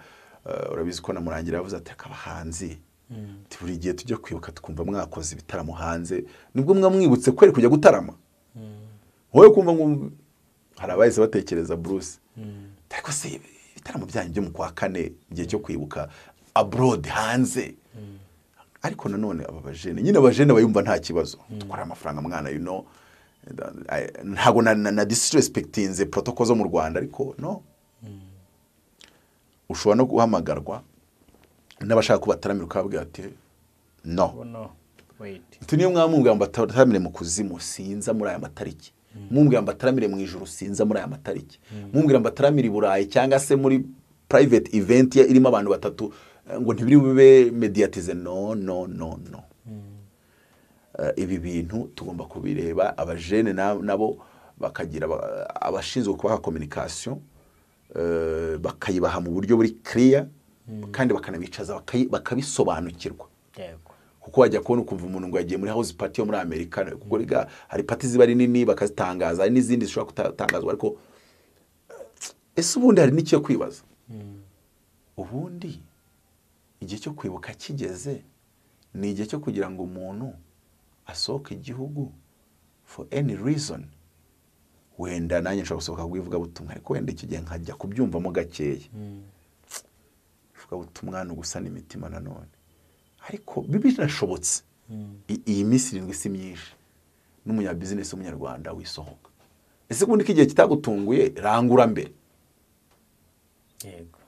urabizi ko namurangira yavuze ati akabahanzi buri gihe tujye kwibuka tukumva mwakoze ibitaramo hanze nibwo mwamwibutse kweri kujya gutarama wowe kumva ngo hari abayise batekereza Bruce ariko se ibitaramo byanyu byo mu kwa 4 igihe cyo kwibuka abroad hanze ariko nanone aba bajene nyine abajene bayumva nta kibazo twara amafaranga mwana ntago na disrespectinze protocol zo mu Rwanda ariko no ushobora no guhamagarwa n'abashaka kubataramira ukabwira ati no tuniyo mwamubwira ngo bataramire mu kuzimu sinza muri aya matariki mumbwira ngo bataramire mu ijuru sinza muri aya matariki mumbwira ngo bataramire i Burayi cyangwa se muri private event irimo abantu batatu ngo ntibiri bube mediatize no ibi bintu tugomba kubireba abajene nabo bakagira abashinzwe kubaha communication bakayibaha mu buryo buri clear kandi bakanabicaza bakabisobanukirwa kuko wajya kubona ukumva umuntu ngo yagiye muri house party yo muri Amerika kuko riga hari party ziba ari nini bakazitangaza hari n'izindi zishobora kutangazwa ariko ese ubundi hari n'icyo kwibaza ubundi igihe cyo kwibuka kigeze ni igihe cyo kugira ngo umuntu asohoke igihugu for any reason wenda nanjye nshobora gusohoka kubivuga butumwa ariko wenda icyo gihe nkajya kubyumvamo gakeya vuga butumwa no gusana imitima nanone ariko bibi birashobotse iyi minsi 7 si myinshi n'umunya business w'umunyarwanda wisohoka ese kundi kigihe kitagutunguye rangura mbere yego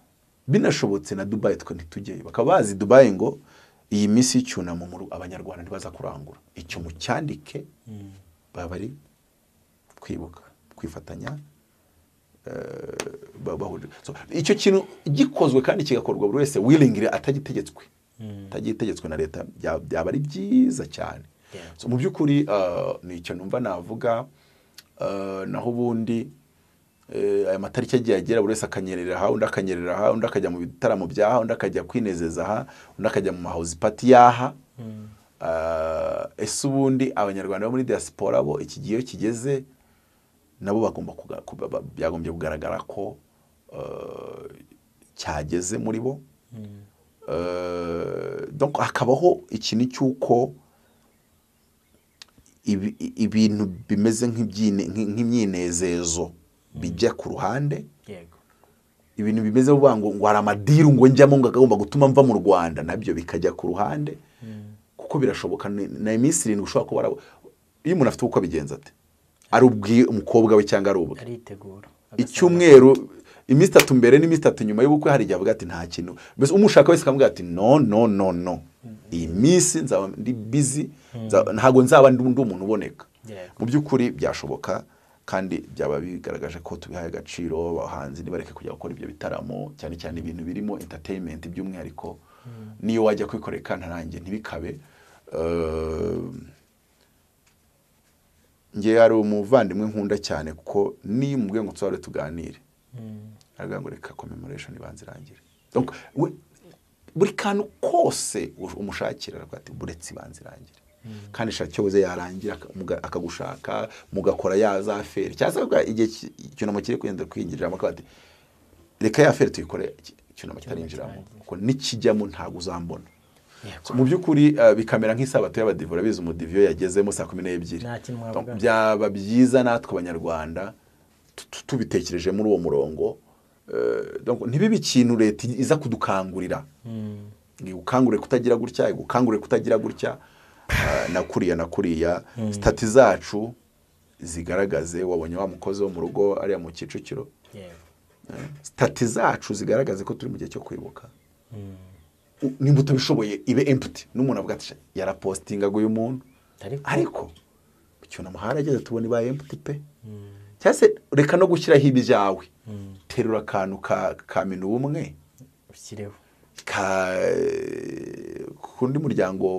binashobotse na Dubai twe ntitujyeyo bakabazi Dubai ngo iyi minsi y'icyunamo mu abanyarwanda ntibaza kurangura icyo mu cyandike babari kwibuka kwifatanya so icyo kintu gikozwe kandi kigakorwa buri wese willingly atagitegetswe na leta byaba ari byiza cyane so mu byukuri ni icyo numva navuga naho ubundi aya matariki agiye agera buri wese akanyerera aha undi akanyerera aha undi akajya mu bitaramo byaha undi akajya kwinezeza aha undi akajya mu house party yaha ese ubundi abanyarwanda bo muri diaspora bo iki gihe kigeze nabo bagomba byagombye kugaragara ko cyageze muri bo donc hakabaho ikintu cy'uko ibintu bimeze nk'imyinezezo bijya ku ruhande ibintu bimeze vuga ngo hari amadiru ngo njyamo ngo agomba gutuma mva mu Rwanda nabyo bikajya ku ruhande kuko birashoboka na iminsi 7 ushobora kuba iyo umuntu afite uko bigenza ate ari ubwi umukobwa we cyangwa ari ubwe aritegura icyumweru iminsi 3 mbere n'iminsi 3 nyuma y'ubukwe hari igihe avuga ati nta kintu mbese umushaka wese akamubwira ati no iyi minsi nzaba ndi busy ntago nzaba ndi umuntu uboneka mu by'ukuri byashoboka kandi byaba bigaragaje ko tubihaye agaciro abahanzi nibareke kujya gukora ibyo bitaramo cyane cyane ibintu birimo entertainment by'umwihariko niyo wajya kwikoreka ntarange ntibikabe ngiye hari umuvandimwe nkunda cyane kuko ni mubwe ngo tware tuganire aravuga ngo reka commemoration ibanzirangire donc buri kantu kose umushakira arakwati buretse ibanzirangire kandi shacyoze yarangira akagushaka mugakora yaza afere cyangwa igihe cyunamo kiri kwenda kwinjira amakati reka ya afere tuyikore cyunamo kitarinjiramo kuko nikijyamo ntago uzambona mu byukuri bikamera nk'isabato y'abadivura biza umudivyo yagezemo saa 12 byaba byiza natwe abanyarwanda tubitekereje muri uwo murongo donc ntibibe ikintu leta iza kudukangurira ngukangure kutagira gutya gukangure kutagira gutya nakuriya stati zacu zigaragaze wabonye wa mukozi wo mu rugo ari mu Kicukiro stati zacu zigaragaze ko turi mu gihe cyo kwibuka nimbuto bishoboye ibe empty n'umuntu avuga ati yarapostingaga uyu muntu ariko cyo namuharageze tubona iba empty pe cyase reka no gushyiraho ibyawe terura kantu ka minu umwe ushyireho kundi muryango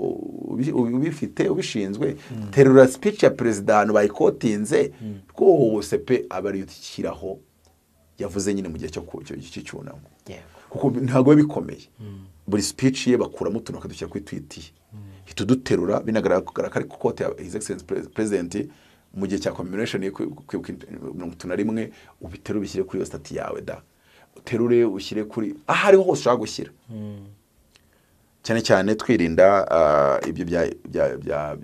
ubifite ubishinzwe terura speech ya president bayikotinze rwose pe abari utishyiraho yavuze nyine mu gihe cyo cy'icyunamo kuko ntago bikomeye buri speech ye bakuramo utuntu akadushyira kuri tweet hituduterura binagaragara ko ari kote ya his excellence president mu gihe cya commemoration yo kwibuka 71 ubiteru bishyire kuri stati yawe da terure ushyire kuri ahariho hose ushaka gushyira cyane cyane twirinda ibyo bya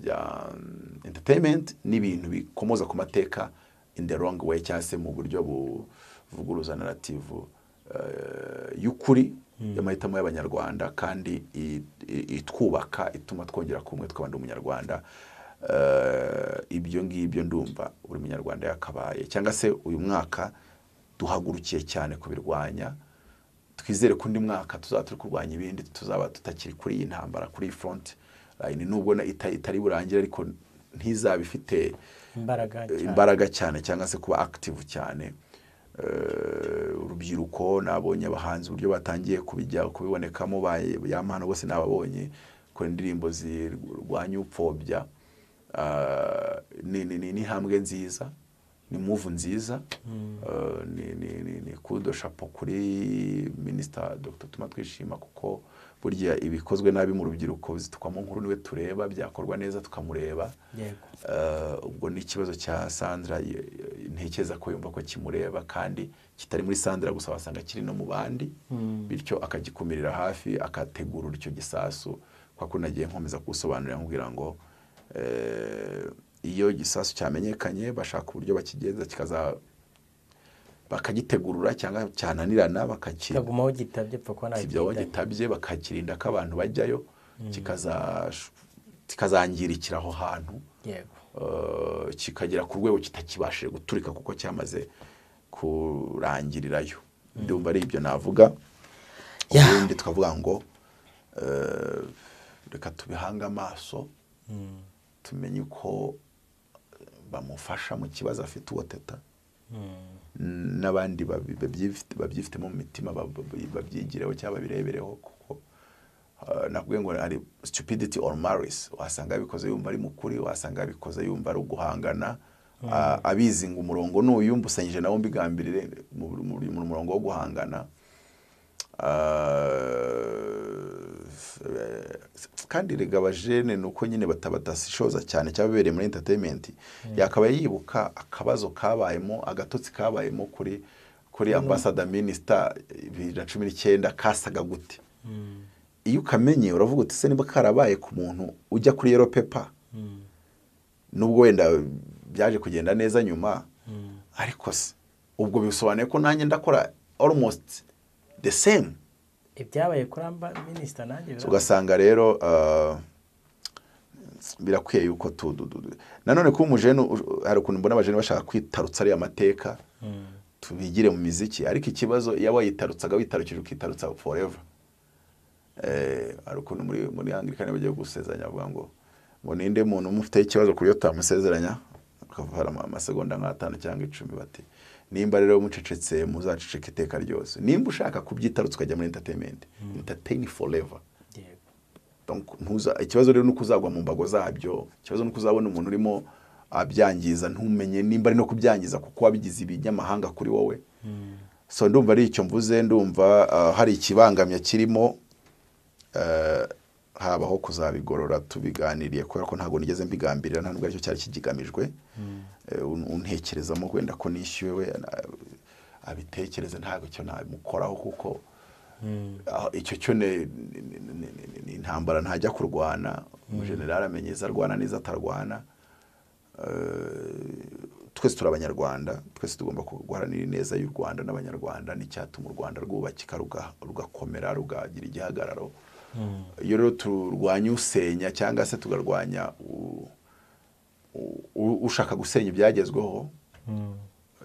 entertainment n'ibintu bikomoza ku mateka in the wrong way cyase mu buryo buvuguruza narrative y'ukuri y'amahitamo y'abanyarwanda kandi itwubaka ituma twongera kumwe twabandi umunyarwanda. Ibyo ngibyo ndumva buri munyarwanda yakabaye, cyangwa se uyu mwaka duhagurukiye cyane kubirwanya. Twizere ko undi mwaka tuzaba turi kurwanya ibindi, tuzaba tutakiri kuri iyi ntambara, kuri iyi front line, nubwo itari burangira ariko ntizaba ifite imbaraga cyane cyangwa se kuba active cyane. Urubyiruko nabonye abahanzi uburyo batangiye kubibonekamo, yamahano bose nababonye ko indirimbo zirwanya upfobya. Ni hambwe nziza, ni move nziza, ni kudo chapeau kuri Minister Dr. Tuma Twishima, kuko burya ibikozwe nabi mu rubyiruko bizitukwamo nkuru niwe tureba, byakorwa neza tukamureba. Ubwo ni ikibazo cya Sandra, ntekeza ko yumva ko kimureba kandi kitari muri Sandra gusa, wasanga kiri no mu bandi, bityo akagikumirira hafi, akategura icyo gisasu. Kwa ko nagiye nkomeza kusobanurira nkubwira ngo iyo gisasu cyamenyekanye bashaka uburyo bakigenza bakagitegurura, cyangwa cyananirana bakagumaho gitabye pfa ko gitabye, bakakirinda ko abantu bajyayo, kikazangirikira aho hantu, kikagera ku rwego kitakibashije guturika kuko cyamaze kurangirirayo. Ndumva ari ibyo navuga. Ubundi twavuga ngo reka tubihanga amaso, tumenye uko bamufasha mu kibazo afite uwo Teta, n'abandi babyifitemo mu mitima babyigireho cyangwa birebereho, kuko nakubwiye ngo ari stupidity or malice. Wasanga yabikoze yumva ari mukuri, wasanga yabikoze yumva ari uguhangana, abizi ngo umurongo n'uyu mbusanyije nawo mbigambirire mu murongo wo guhangana. Kandi rega abajene nuko nyine batabadasishoza cyane cyababereye muri entertainment, yakaba yibuka akabazo kabayemo, agatotsi kabayemo kuri ambassador minister 2019 kasaga gute. Iyo ukamenye uravuga uti se niba karabaye ku muntu ujya kuri Yellow Paper, nubwo wenda byaje kugenda neza nyuma, ariko se ubwo bisobanuye ko nanjye ndakora almost the same ibyabaye kuri minister nanjye. Ugasanga rero birakwiye yuko nanone ko umujene hari ukuntu mbona abajene bashaka kwitarutsa ari amateka, tubigire mu miziki, ariko ikibazo yaba yitarutsaga witarukije ukitarutsa forever. Hari ukuntu muri Anglikani bagiye gusezeranya bavuga ngo ninde muntu umufite ikibazo kuri yo tamusezeranya, akavara amasegonda nka 5 cyangwa 10, bati nimba rero mucecetse muzaceceka iteka ryose. Nimba ushaka kubyitarutsa ukajya muri entertainment, entertain forever. Donc ikibazo rero nuko uzagwa mu mbago zabyo, ikibazo nuko uzabona umuntu urimo abyangiza ntumenye nimba ari no kubyangiza kuko wabigize ibinyamahanga kuri wowe. So ndumva ari icyo mvuze, ndumva hari ikibangamye kirimo, habaho kuzabigorora tubiganiriye, kubera ko ntago nigeze mbigambirira, nta nubwo aricyo cyari kigigamijwe. Untekerezamo wenda ko nishyuwe we abitekereze, ntago cyo namukoraho kuko icyo cyo ni intambara ntajya kurwana. Umujenerali amenyeza arwana neza atarwana. Twese turi abanyarwanda, twese tugomba guharanira neza y'u Rwanda n'abanyarwanda, n'icyatuma u Rwanda rwubakika rugakomera rugagira igihagararo. Iyo rero turwanya usenya cyangwa se tugarwanya ushaka gusenya ibyagezweho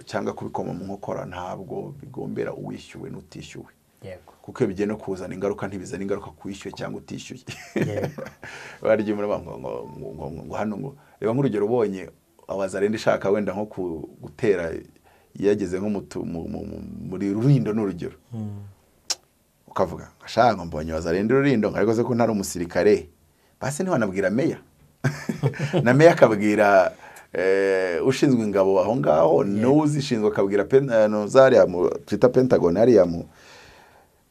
cyangwa kubikoma mu nkokora, ntabwo bigombera uwishyuwe n'utishyuwe, kuko iyo bigiye no kuzana ingaruka ntibizana ingaruka kwishyuye cyangwa utishyuye. Barya muri ngo hano ngo reba nk'urugero ubonye Abazarenda ishaka wenda nko gutera yageze nko muri Rulindo n'urugero, ukavuga ashaka mbonye Abazarenda Rulindo ariko se ko ntari umusirikare, base ntiwanabwira meya na meya akabwira ushinzwe ingabo aho ngaho, n'uzishinzwe akabwira zariya twita Pentagon hariya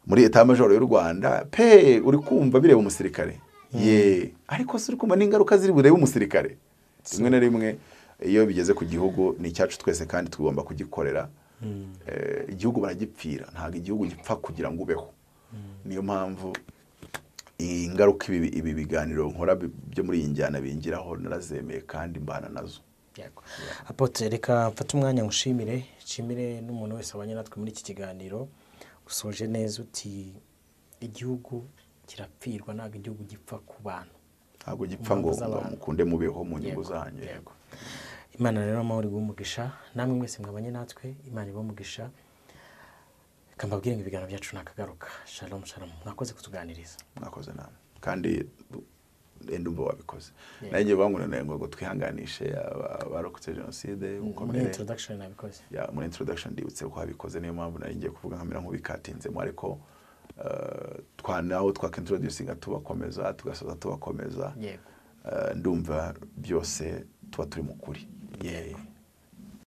muri Etat Major y'u Rwanda, uri kumva bireba umusirikare ariko se uri kumva n'ingaruka ziri burebe umusirikare. Rimwe na rimwe iyo bigeze ku gihugu ni icyacu twese kandi tugomba kugikorera. Igihugu baragipfira, ntabwo igihugu gipfa kugira ngo ubeho. Niyo mpamvu ingaruka ibi biganiro nkora byo muri iyi njyana bingiraho narazemeye kandi mbana nazo. Apotre, reka mfate umwanya ngushimire, nshimire n'umuntu wese abanye natwe muri iki kiganiro. Usoje neza uti igihugu kirapfirwa, ntabwo igihugu gipfa ku bantu, ntabwo gipfa ngo mukunde mubeho mu nyungu zanyu. Yego. Imana rero amahoro umugisha namwe mwese mwabanye natwe, Imana ibamugisha. Reka mbabwire ngo ibiganiro byacu nakagaruka. Shalom shalom, mwakoze kutuganiriza. Mwakoze namwe kandi ndumva wabikoze. Nanjye bangunaniye ngo twihanganishe abarokotse jenoside. Muri introduction nabikoze. Muri introduction ndibutse ko habikoze, niyo mpamvu nari ngiye kuvuga nkamera nk'ubikatinzemo, ariko twanaho twakintroducinga tubakomeza tugasoza tubakomeza. Yego. Ndumva byose tuba turi mu kuri.